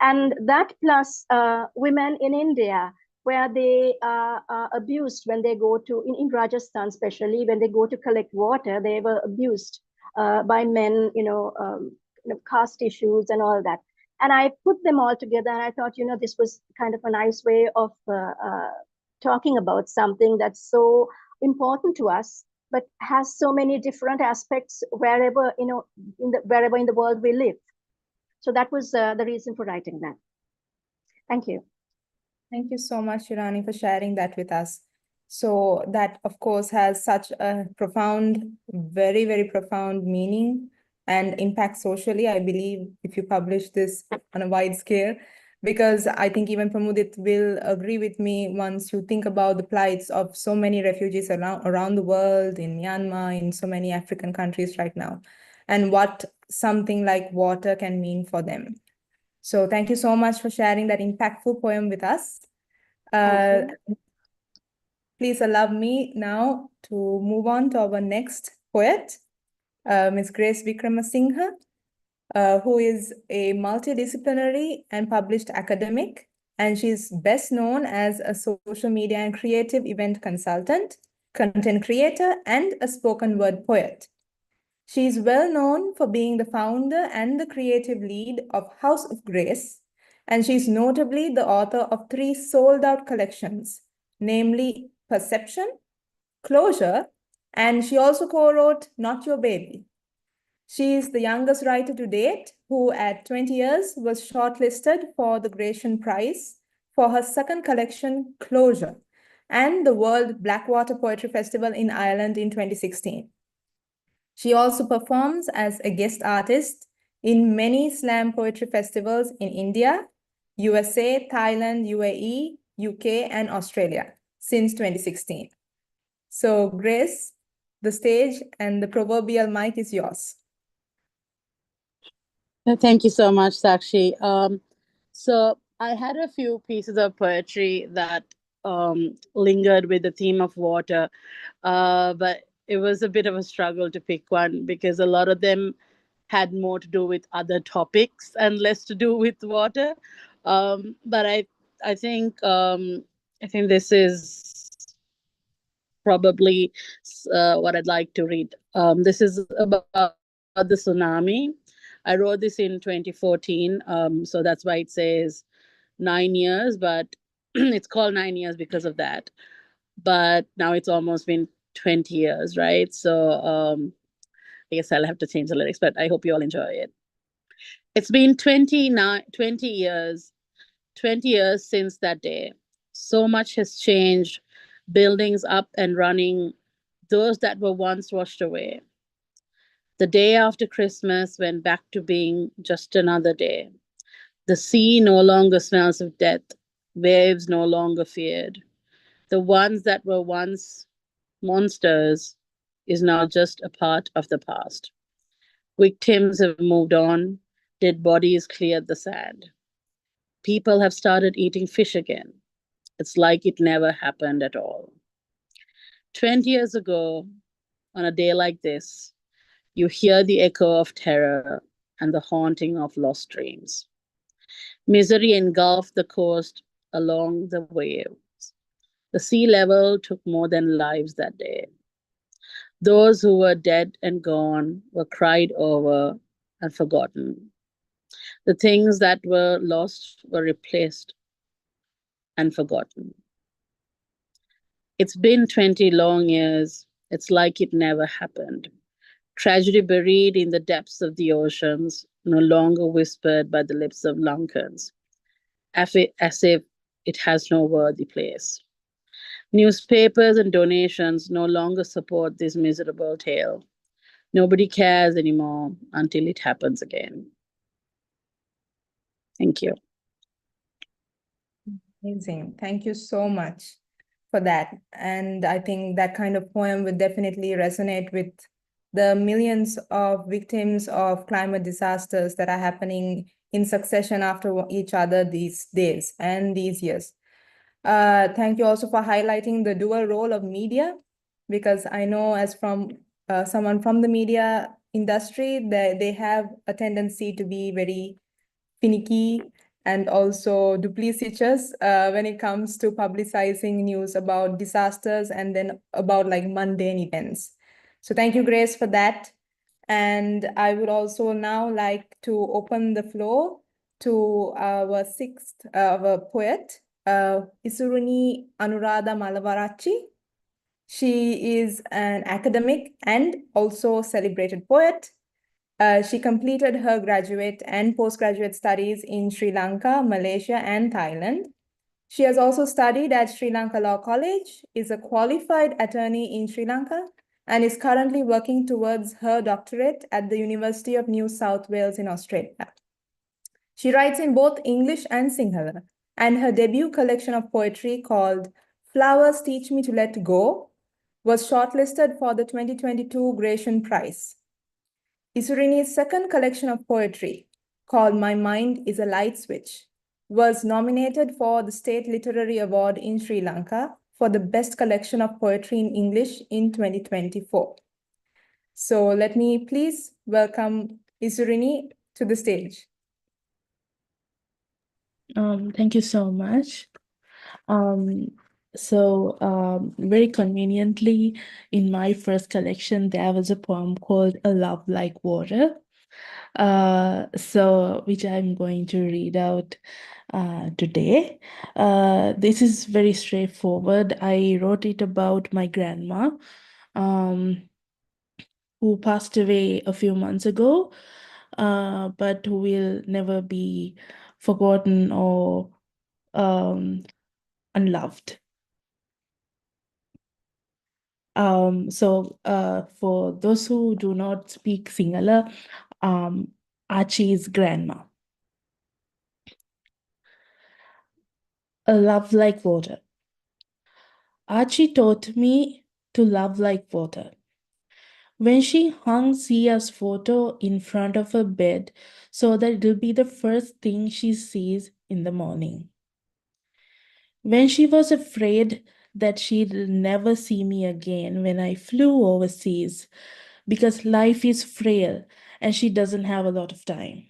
And that plus women in India, where they are abused when they go to, in Rajasthan especially, when they go to collect water, they were abused by men, caste issues and all that. And I put them all together, and I thought, this was kind of a nice way of talking about something that's so important to us, but has so many different aspects wherever, wherever in the world we live. So that was the reason for writing that. Thank you. Thank you so much, Shirani, for sharing that with us. So that, of course, has such a profound, very, very profound meaning and impact socially, I believe, if you publish this on a wide scale, because I think even Pramudith will agree with me once you think about the plights of so many refugees around the world, in Myanmar, in so many African countries right now, and what something like water can mean for them. So thank you so much for sharing that impactful poem with us. Please allow me now to move on to our next poet, Ms. Grace Wickramasinghe, who is a multidisciplinary and published academic, and she's best known as a social media and creative event consultant, content creator, and a spoken word poet. She is well known for being the founder and the creative lead of House of Grace, and she is notably the author of 3 sold-out collections, namely Perception, Closure, and she also co-wrote Not Your Baby. She is the youngest writer to date who at 20 years was shortlisted for the Gratian Prize for her second collection, Closure, and the World Blackwater Poetry Festival in Ireland in 2016. She also performs as a guest artist in many slam poetry festivals in India, USA, Thailand, UAE, UK, and Australia since 2016. So Grace, the stage and the proverbial mic is yours. Thank you so much, Sakshi. So I had a few pieces of poetry that lingered with the theme of water, but it was a bit of a struggle to pick one because a lot of them had more to do with other topics and less to do with water. But I think this is probably what I'd like to read. This is about the tsunami. I wrote this in 2014, so that's why it says 9 years, but it's called 9 years because of that. But now it's almost been 20 years, right? So I guess I'll have to change the lyrics, but I hope you all enjoy it. It's been 20 years since that day. So much has changed, buildings up and running, those that were once washed away. The day after Christmas went back to being just another day. The sea no longer smells of death, waves no longer feared. The ones that were once monsters is now just a part of the past. Victims have moved on, dead bodies cleared the sand. People have started eating fish again. It's like it never happened at all. 20 years ago, on a day like this, you hear the echo of terror and the haunting of lost dreams. Misery engulfed the coast along the waves. The sea level took more than lives that day. Those who were dead and gone were cried over and forgotten. The things that were lost were replaced and forgotten. It's been 20 long years. It's like it never happened. Tragedy buried in the depths of the oceans, no longer whispered by the lips of Lankans, as if it has no worthy place. Newspapers and donations no longer support this miserable tale. Nobody cares anymore until it happens again. Thank you. Amazing. Thank you so much for that. And I think that kind of poem would definitely resonate with the millions of victims of climate disasters that are happening in succession after each other these days and these years. Thank you also for highlighting the dual role of media, because I know as from someone from the media industry, they have a tendency to be very finicky and also duplicitous when it comes to publicizing news about disasters and then about like mundane events. So thank you, Grace, for that. And I would also now like to open the floor to our sixth our poet, Isuruni Anuradha Malavarachi. She is an academic and also celebrated poet. She completed her graduate and postgraduate studies in Sri Lanka, Malaysia, and Thailand. She has also studied at Sri Lanka Law College, is a qualified attorney in Sri Lanka, and is currently working towards her doctorate at the University of New South Wales in Australia. She writes in both English and Sinhala, and her debut collection of poetry called Flowers Teach Me to Let Go was shortlisted for the 2022 Gratian Prize. Isurini's second collection of poetry, called My Mind is a Light Switch, was nominated for the State Literary Award in Sri Lanka for the best collection of poetry in English in 2024. So let me please welcome Isurini to the stage. Thank you so much. Very conveniently, in my first collection, there was a poem called A Love Like Water, which I'm going to read out today. This is very straightforward. I wrote it about my grandma, who passed away a few months ago, but who will never be forgotten or unloved. For those who do not speak Sinhala, Archie's grandma. A love like water. Archie taught me to love like water. When she hung Sia's photo in front of her bed so that it'll be the first thing she sees in the morning. When she was afraid that she'd never see me again when I flew overseas, because life is frail and she doesn't have a lot of time.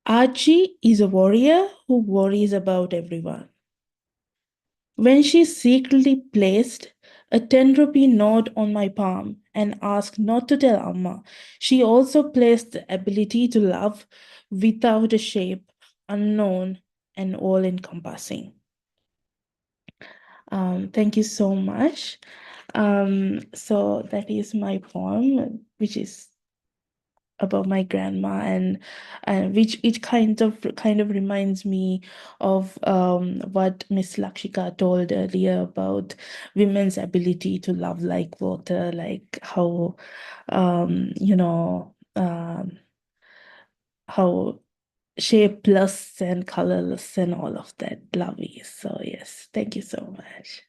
Archie is a warrior who worries about everyone. When she secretly placed a 10-rupee note on my palm and asked not to tell Amma, she also placed the ability to love without a shape, unknown and all-encompassing. Thank you so much. So that is my poem, which is about my grandma, and which it kind of reminds me of what Miss Lakshika told earlier about women's ability to love like water, like how how shapeless and colorless and all of that love is. So yes, thank you so much.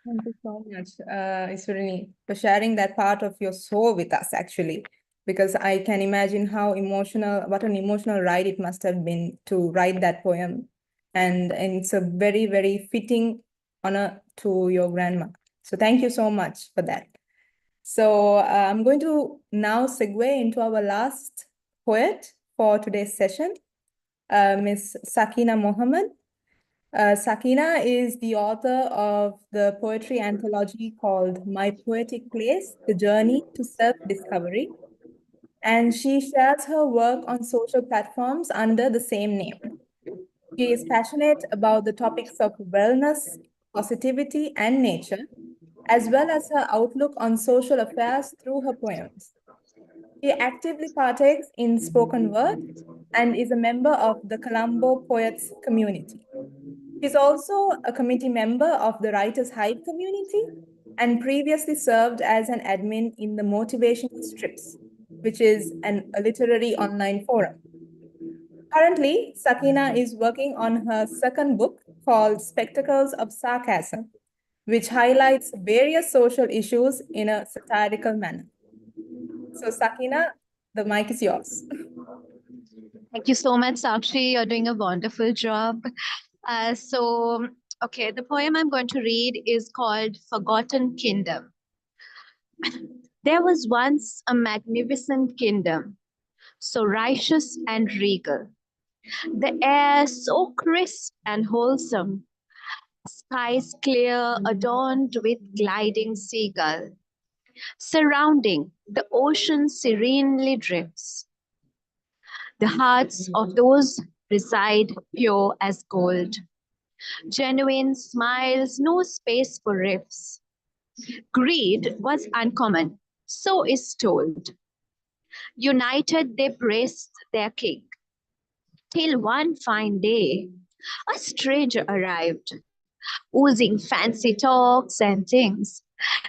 Thank you so much, Isurini, for sharing that part of your soul with us, actually, because I can imagine what an emotional ride it must have been to write that poem. And it's a very, very fitting honor to your grandma. So thank you so much for that. So I'm going to now segue into our last poet for today's session, Ms. Sakina Mohammed. Sakina is the author of the poetry anthology called My Poetic Place, The Journey to Self-Discovery. And she shares her work on social platforms under the same name. She is passionate about the topics of wellness, positivity, and nature, as well as her outlook on social affairs through her poems. She actively partakes in spoken word and is a member of the Colombo Poets community. She's also a committee member of the Writers Hive community and previously served as an admin in the Motivation Strips, which is a literary online forum. Currently, Sakina is working on her second book called Spectacles of Sarcasm, which highlights various social issues in a satirical manner. So Sakina, the mic is yours. Thank you so much, Sakshi. You're doing a wonderful job. Okay, the poem I'm going to read is called Forgotten Kingdom. There was once a magnificent kingdom, so righteous and regal, the air so crisp and wholesome, skies clear adorned with gliding seagull, surrounding the ocean serenely drifts. The hearts of those reside pure as gold, genuine smiles, no space for rifts. Greed was uncommon, so is told. United they braced their king, till one fine day a stranger arrived, oozing fancy talks and things.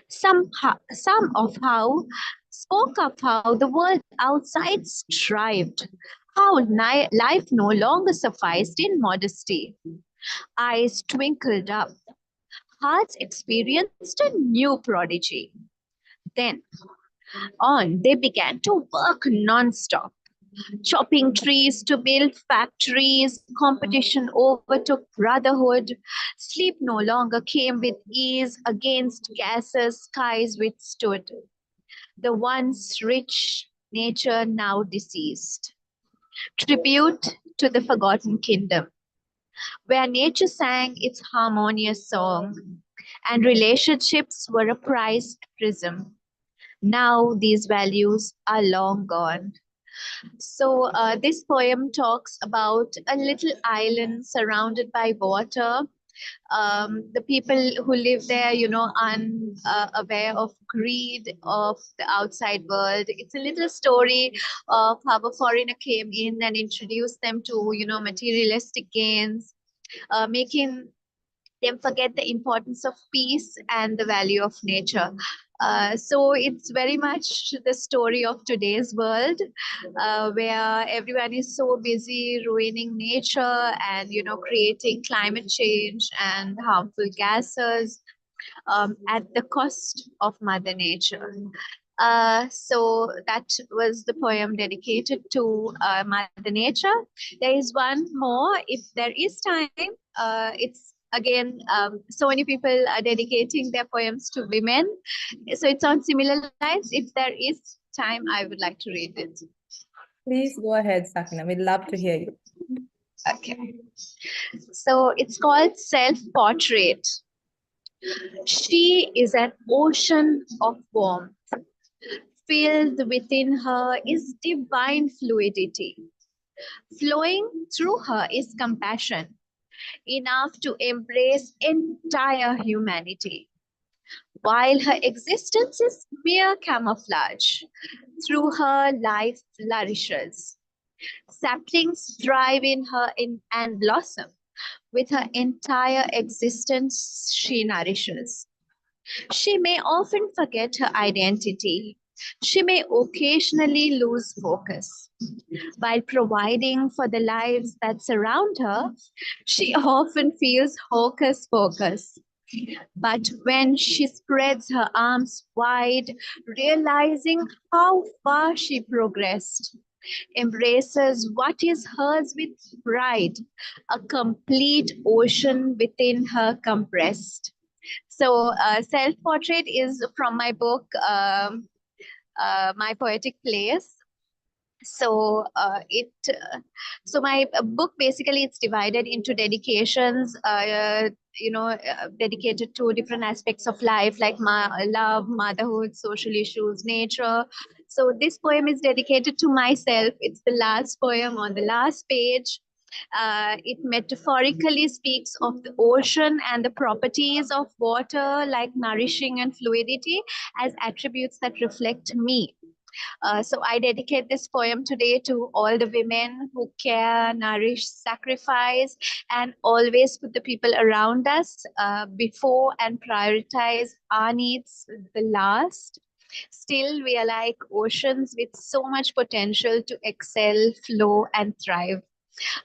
Some of how spoke of how the world outside strived, how life no longer sufficed in modesty. Eyes twinkled up, hearts experienced a new prodigy. Then on they began to work non-stop, chopping trees to build factories. Competition overtook brotherhood. Sleep no longer came with ease. Against gases, skies withstood. The once rich nature now deceased. Tribute to the forgotten kingdom, where nature sang its harmonious song, and relationships were a prized prism. Now these values are long gone. So this poem talks about a little island surrounded by water. The people who live there, unaware of greed of the outside world. It's a little story of how a foreigner came in and introduced them to, materialistic gains, making them forget the importance of peace and the value of nature. So it's very much the story of today's world, where everyone is so busy ruining nature and creating climate change and harmful gases at the cost of Mother Nature. So that was the poem dedicated to Mother Nature. There is one more, if there is time. It's again, so many people are dedicating their poems to women. So it's on similar lines. If there is time, I would like to read it. Please go ahead, Sakina. We'd love to hear you. Okay. So it's called Self-Portrait. She is an ocean of warmth. Filled within her is divine fluidity. Flowing through her is compassion, enough to embrace entire humanity. While her existence is mere camouflage, through her life flourishes. Saplings thrive in her and blossom. With her entire existence, she nourishes. She may often forget her identity. She may occasionally lose focus. While providing for the lives that surround her, she often feels hocus pocus. But when she spreads her arms wide, realizing how far she progressed, embraces what is hers with pride, a complete ocean within her compressed. So self-portrait is from my book, My Poetic Place. So so my book basically it's divided into dedications, dedicated to different aspects of life like love, motherhood, social issues, nature. So this poem is dedicated to myself. It's the last poem on the last page. It metaphorically speaks of the ocean and the properties of water like nourishing and fluidity as attributes that reflect me. So I dedicate this poem today to all the women who care, nourish, sacrifice, and always put the people around us before and prioritize our needs the last. Still, we are like oceans with so much potential to excel, flow, and thrive.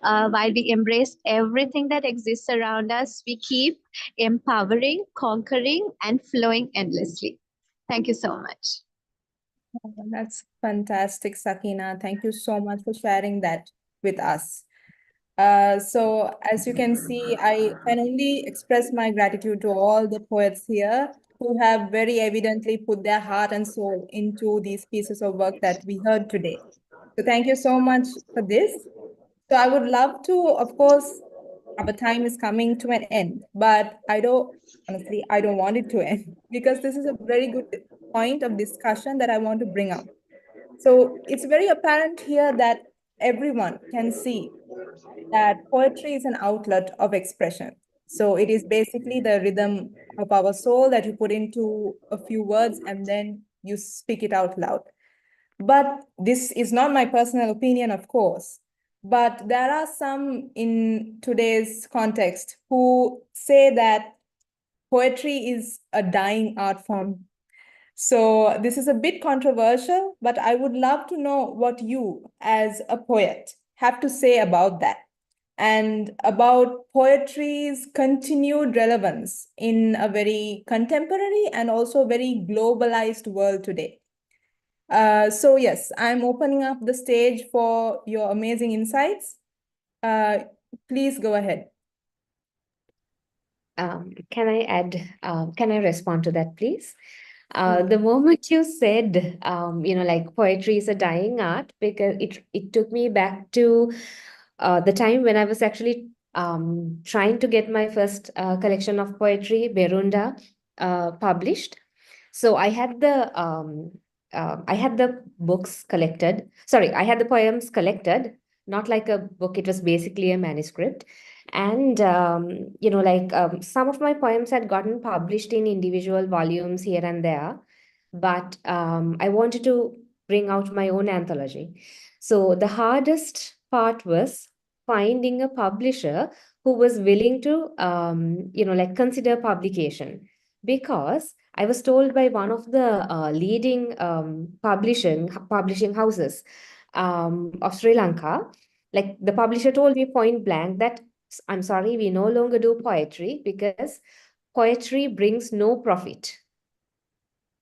While we embrace everything that exists around us, we keep empowering, conquering, and flowing endlessly. Thank you so much. Oh, that's fantastic, Sakina. Thank you so much for sharing that with us. So as you can see, I can only express my gratitude to all the poets here who have very evidently put their heart and soul into these pieces of work that we heard today. So thank you so much for this. So I would love to, of course, our time is coming to an end, but honestly, I don't want it to end because this is a very good point of discussion that I want to bring up. So it's very apparent here that everyone can see that poetry is an outlet of expression. So it is basically the rhythm of our soul that you put into a few words and then you speak it out loud. But this is not my personal opinion, of course. But there are some in today's context who say that poetry is a dying art form. So this is a bit controversial, but I would love to know what you, as a poet, have to say about that and about poetry's continued relevance in a very contemporary and also very globalized world today. So yes, I'm opening up the stage for your amazing insights. Please go ahead. Can I respond to that, please? The moment you said, like poetry is a dying art, because it took me back to the time when I was actually trying to get my first collection of poetry, Berunda, published. So I had the books collected. Sorry, I had the poems collected, not like a book. It was basically a manuscript. And, some of my poems had gotten published in individual volumes here and there, but I wanted to bring out my own anthology. So the hardest part was finding a publisher who was willing to, consider publication, because I was told by one of the leading publishing houses of Sri Lanka, like the publisher told me point blank that I'm sorry, we no longer do poetry because poetry brings no profit.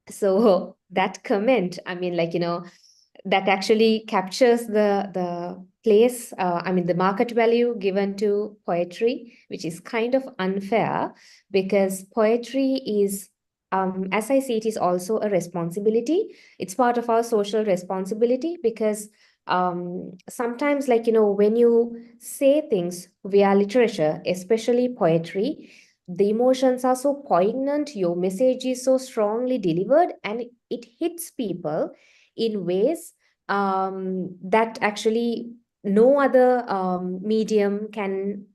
So that comment, I mean, that actually captures the place, the market value given to poetry, which is kind of unfair, because poetry is, as I see it, is also a responsibility. It's part of our social responsibility, because sometimes, when you say things via literature, especially poetry, the emotions are so poignant, your message is so strongly delivered, and it hits people in ways that actually no other medium can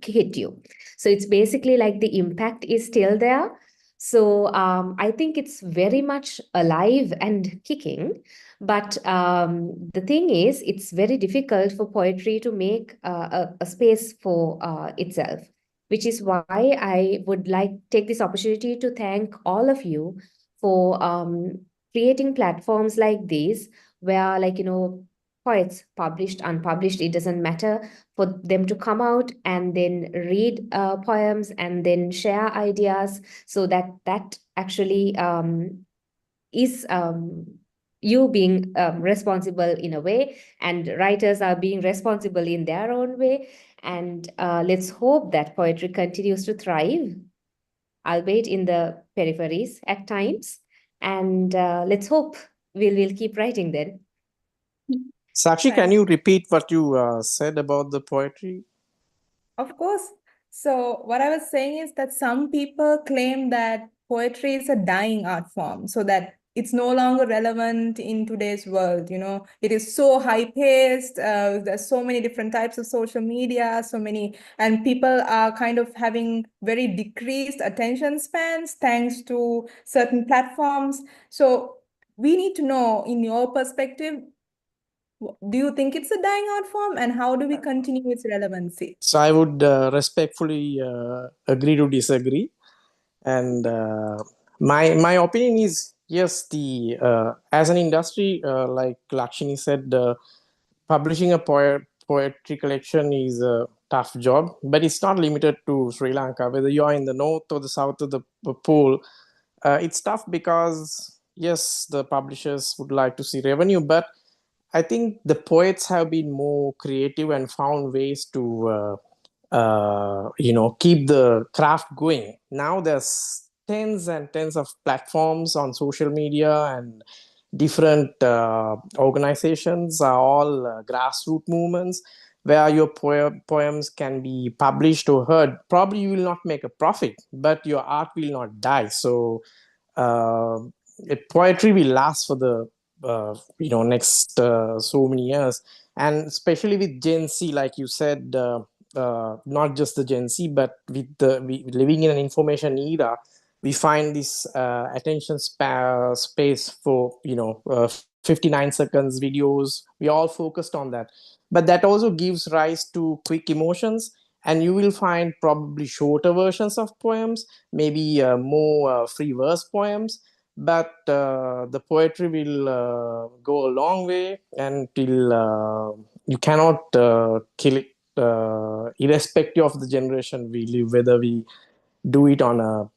hit you. So it's basically like the impact is still there. So I think it's very much alive and kicking. But the thing is, it's very difficult for poetry to make a space for itself, which is why I would like take this opportunity to thank all of you for creating platforms like these, where poets, published, unpublished, it doesn't matter, for them to come out and then read poems and then share ideas, so that actually is you being responsible in a way, and writers are being responsible in their own way. And let's hope that poetry continues to thrive, albeit in the peripheries at times. And let's hope we'll keep writing then. Sakshi, can Thanks. you repeat what you said about the poetry? Of course. So what I was saying is that some people claim that poetry is a dying art form, so that it's no longer relevant in today's world. You know, it is so high-paced. There's so many different types of social media, so many, and people are kind of having very decreased attention spans thanks to certain platforms. So we need to know, in your perspective, do you think it's a dying art form, and how do we continue its relevancy? So I would respectfully agree to disagree. And my opinion is, yes, the as an industry, like Lakshmi said, publishing a poetry collection is a tough job, but it's not limited to Sri Lanka. Whether you are in the north or the south of the pole, it's tough because, yes, the publishers would like to see revenue, but I think the poets have been more creative and found ways to keep the craft going. Now there's tens and tens of platforms on social media, and different organizations are all grassroots movements where your poems can be published or heard. Probably you will not make a profit, but your art will not die. So uh, poetry will last for the next so many years, and especially with Gen Z, like you said, not just the Gen Z, but with we living in an information era, we find this attention space for 59 seconds videos. We all focused on that, but that also gives rise to quick emotions, and you will find probably shorter versions of poems, maybe more free verse poems, but the poetry will go a long way until you cannot kill it, irrespective of the generation we live, whether we do it on a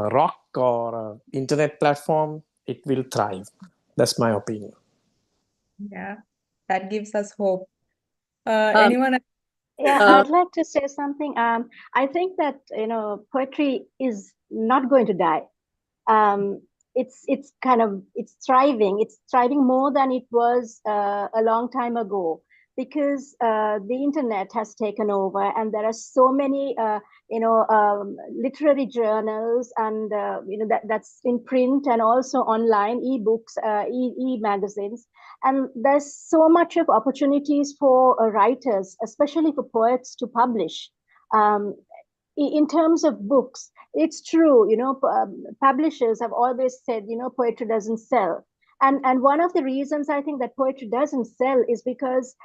rock or a internet platform, it will thrive. That's my opinion. Yeah, that gives us hope. Um, Anyone else? Yeah, uh, I'd like to say something. I think that, poetry is not going to die. It's thriving. It's thriving more than it was a long time ago, because the internet has taken over, and there are so many literary journals, and that's in print and also online, e-books, e-magazines, and there's so much of opportunities for writers, especially for poets, to publish. Um, in terms of books, it's true, publishers have always said, poetry doesn't sell. And one of the reasons I think that poetry doesn't sell is because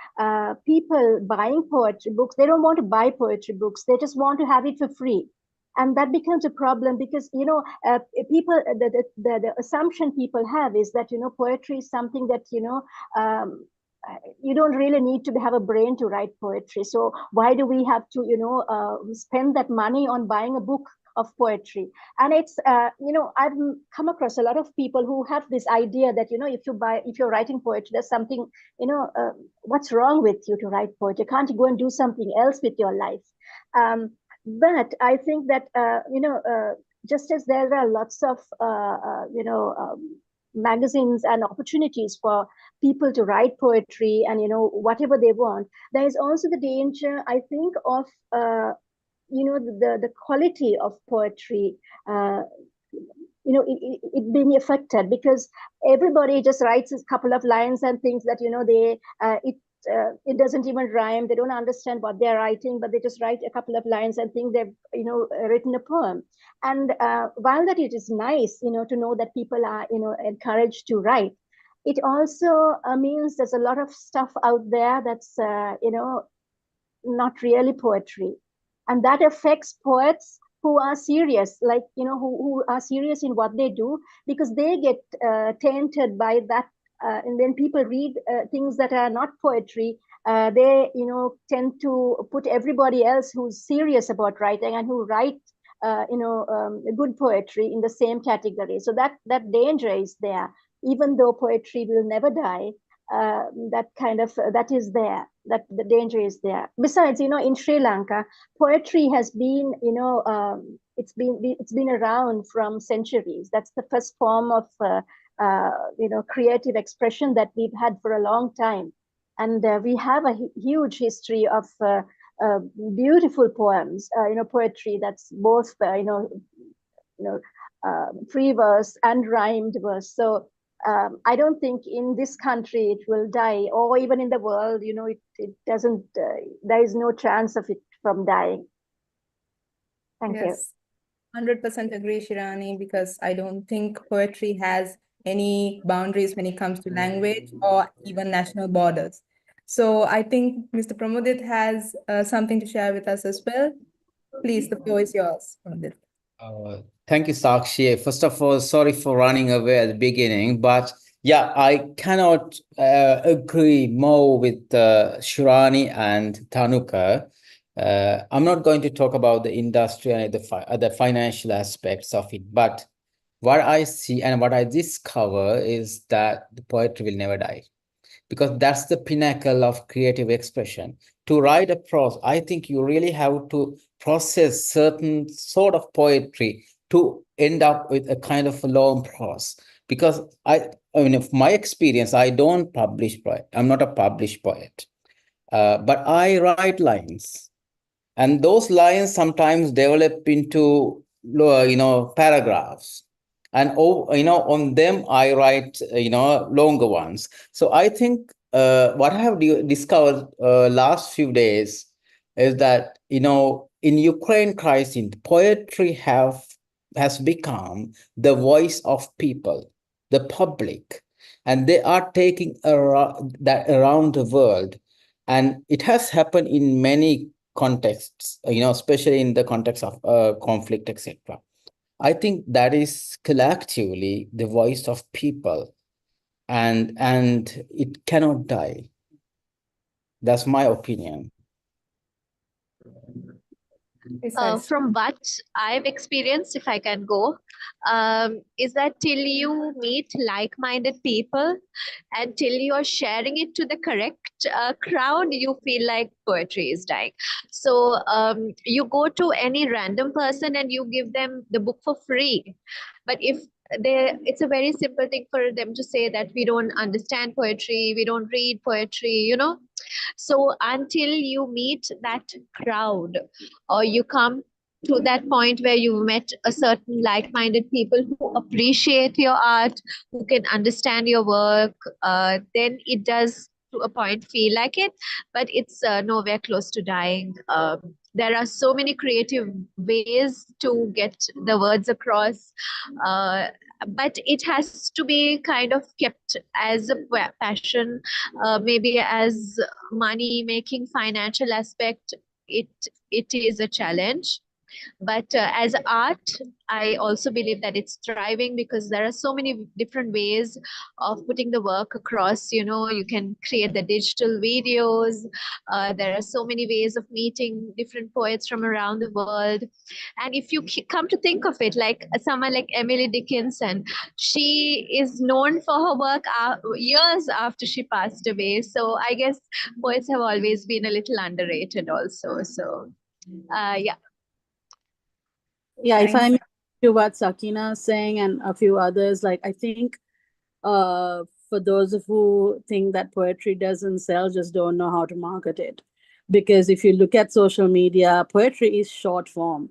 people buying poetry books, they don't want to buy poetry books. They just want to have it for free. And that becomes a problem because, people, the assumption people have is that, poetry is something that, um, you don't really need to have a brain to write poetry. So why do we have to, spend that money on buying a book of poetry? And it's, I've come across a lot of people who have this idea that, if you're writing poetry, there's something, what's wrong with you to write poetry? Can't you go and do something else with your life? But I think that, just as there are lots of, magazines and opportunities for people to write poetry and whatever they want, there is also the danger, I think, of the quality of poetry, it being affected, because everybody just writes a couple of lines and thinks that it doesn't even rhyme. They don't understand what they're writing, but they just write a couple of lines and think they've written a poem. And while that it is nice to know that people are encouraged to write, it also means there's a lot of stuff out there that's not really poetry, and that affects poets who are serious, like who are serious in what they do, because they get tainted by that. And when people read things that are not poetry, they tend to put everybody else who's serious about writing and who write good poetry in the same category. So that danger is there. Even though poetry will never die, that is there, that the danger is there. Besides, in Sri Lanka, poetry has been it's been around from centuries. That's the first form of creative expression that we've had for a long time. And we have a huge history of beautiful poems, poetry that's both, free verse and rhymed verse. So I don't think in this country it will die, or even in the world, it doesn't, there is no chance of it from dying. Thank you. Yes, 100% agree, Shirani, because I don't think poetry has any boundaries when it comes to language or even national borders. So I think Mr. Pramudith has something to share with us as well. Please, the floor is yours, Pramudith. Thank you, Sakshi. First of all, sorry for running away at the beginning, but yeah, I cannot agree more with Shirani and Tanuka. I'm not going to talk about the industry and the financial aspects of it, but what I see and what I discover is that the poetry will never die, because that's the pinnacle of creative expression. To write a prose, I think you really have to process certain sort of poetry to end up with a kind of a long prose. Because I mean, of my experience, I don't publish poet. I'm not a published poet, but I write lines, and those lines sometimes develop into paragraphs, and on them I write longer ones. So I think what I have discovered last few days is that in Ukraine crisis, poetry has become the voice of people, the public, and they are taking that around the world. And it has happened in many contexts, especially in the context of conflict, etc. I think that is collectively the voice of people, and it cannot die. That's my opinion. From what I've experienced, if I can go, is that till you meet like-minded people and till you're sharing it to the correct crowd, you feel like poetry is dying. So you go to any random person and you give them the book for free. But if it's a very simple thing for them to say that we don't understand poetry, we don't read poetry, So until you meet that crowd, or you come to that point where you've met a certain like-minded people who appreciate your art, who can understand your work, then it does to a point feel like it, but it's nowhere close to dying. There are so many creative ways to get the words across, but it has to be kind of kept as a passion, maybe as money making financial aspect. It is a challenge, but as art, I also believe that it's thriving because there are so many different ways of putting the work across. You can create the digital videos. There are so many ways of meeting different poets from around the world. And if you come to think of it, like someone like Emily Dickinson, she is known for her work years after she passed away. So I guess poets have always been a little underrated also. So yeah. Yeah, if I may to what Sakina is saying and a few others, like I think for those of who think that poetry doesn't sell, just don't know how to market it. Because if you look at social media, poetry is short form,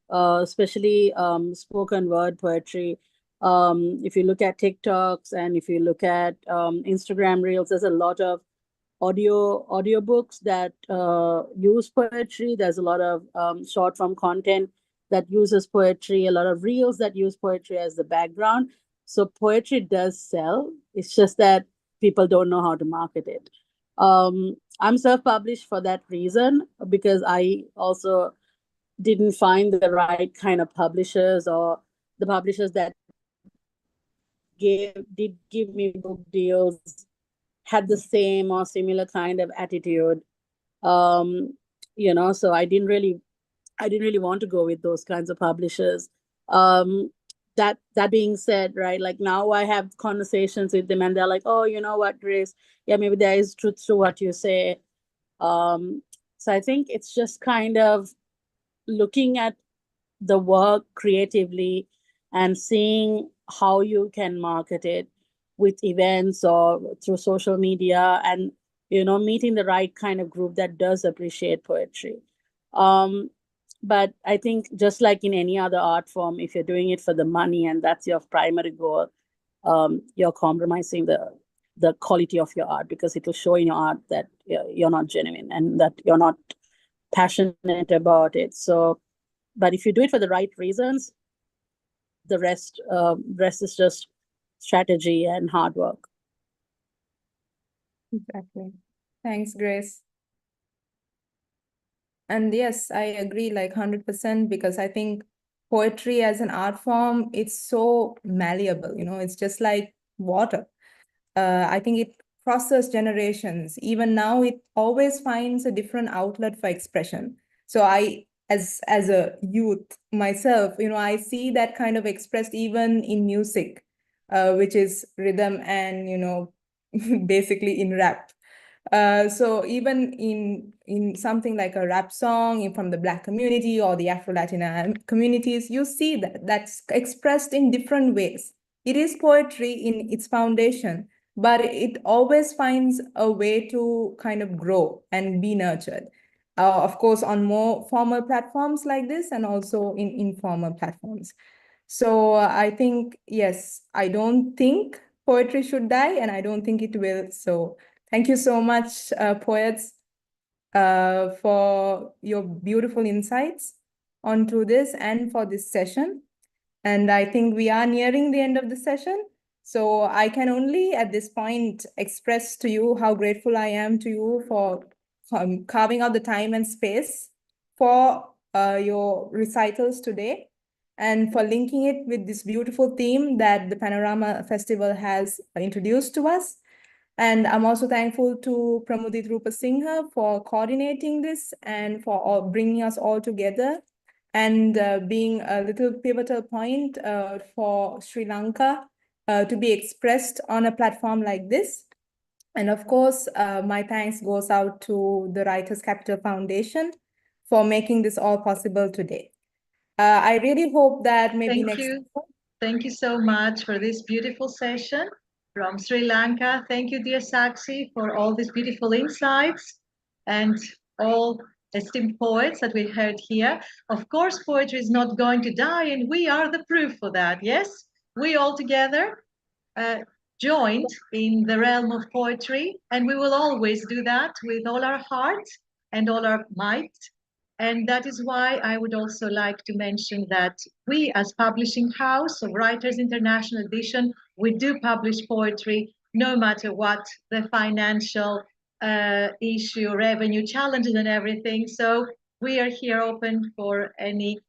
especially spoken word poetry. If you look at TikToks and if you look at Instagram Reels, there's a lot of audiobooks that use poetry. There's a lot of short form content that uses poetry, a lot of reels that use poetry as the background. So poetry does sell. It's just that people don't know how to market it. I'm self-published for that reason, because I also didn't find the right kind of publishers, or the publishers that did give me book deals had the same or similar kind of attitude. So I didn't really want to go with those kinds of publishers. That being said, right, like now I have conversations with them and they're like, oh, you know what, Grace, yeah, maybe there is truth to what you say. So I think it's just kind of looking at the work creatively and seeing how you can market it with events or through social media, and meeting the right kind of group that does appreciate poetry. But I think just like in any other art form, if you're doing it for the money and that's your primary goal, you're compromising the quality of your art, because it will show in your art that you're not genuine and that you're not passionate about it. So, but if you do it for the right reasons, the rest is just strategy and hard work. Exactly. Thanks, Grace. And yes, I agree like 100%, because I think poetry as an art form, it's so malleable, it's just like water. I think it crosses generations. Even now, it always finds a different outlet for expression. So I, as a youth myself, I see that kind of expressed even in music, which is rhythm and, basically in rap. So even in something like a rap song from the Black community or the Afro-Latina communities, you see that's expressed in different ways. It is poetry in its foundation, but it always finds a way to kind of grow and be nurtured. Of course, on more formal platforms like this, and also in informal platforms. So I think, yes, I don't think poetry should die, and I don't think it will. So thank you so much, poets, for your beautiful insights onto this and for this session. And I think we are nearing the end of the session. So I can only at this point express to you how grateful I am to you for carving out the time and space for your recitals today, and for linking it with this beautiful theme that the Panorama Festival has introduced to us. And I'm also thankful to Pramudith Rupasinghe for coordinating this and for bringing us all together, and being a little pivotal point for Sri Lanka to be expressed on a platform like this. And of course, my thanks goes out to the Writers Capital Foundation for making this all possible today. I really hope that maybe Thank you. Thank you so much for this beautiful session from Sri Lanka. Thank you, dear Sakshi, for all these beautiful insights and all esteemed poets that we heard here. Of course, poetry is not going to die, and we are the proof for that. Yes, we all together joined in the realm of poetry, and we will always do that with all our heart and all our might. And that is why I would also like to mention that we, as publishing house of Writers International Edition, we do publish poetry no matter what the financial issue, revenue challenges and everything. So we are here open for any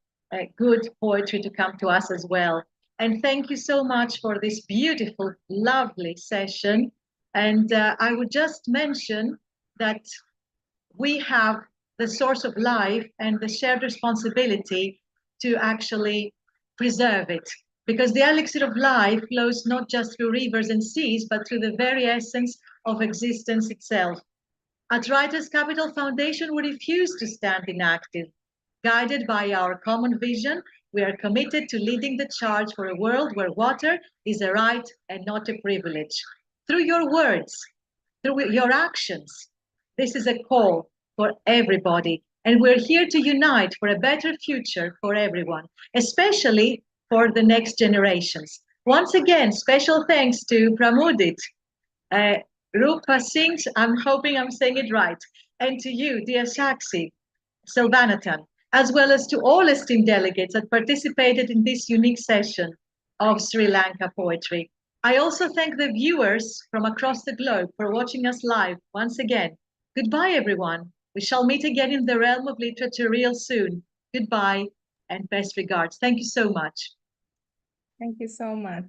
good poetry to come to us as well. And thank you so much for this beautiful, lovely session. And I would just mention that we have the source of life and the shared responsibility to actually preserve it, because the elixir of life flows not just through rivers and seas, but through the very essence of existence itself. At Writers Capital Foundation, we refuse to stand inactive. Guided by our common vision, we are committed to leading the charge for a world where water is a right and not a privilege. Through your words, through your actions, this is a call for everybody. And we're here to unite for a better future for everyone, especially for the next generations. Once again, special thanks to Pramudith, Rupasinghe, I'm hoping I'm saying it right, and to you, dear Sakshi Selvanathan, as well as to all esteemed delegates that participated in this unique session of Sri Lanka poetry. I also thank the viewers from across the globe for watching us live once again. Goodbye, everyone. We shall meet again in the realm of literature real soon. Goodbye and best regards. Thank you so much. Thank you so much.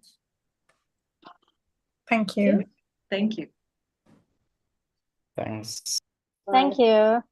Thank you. Thank you. Thanks. Thank you.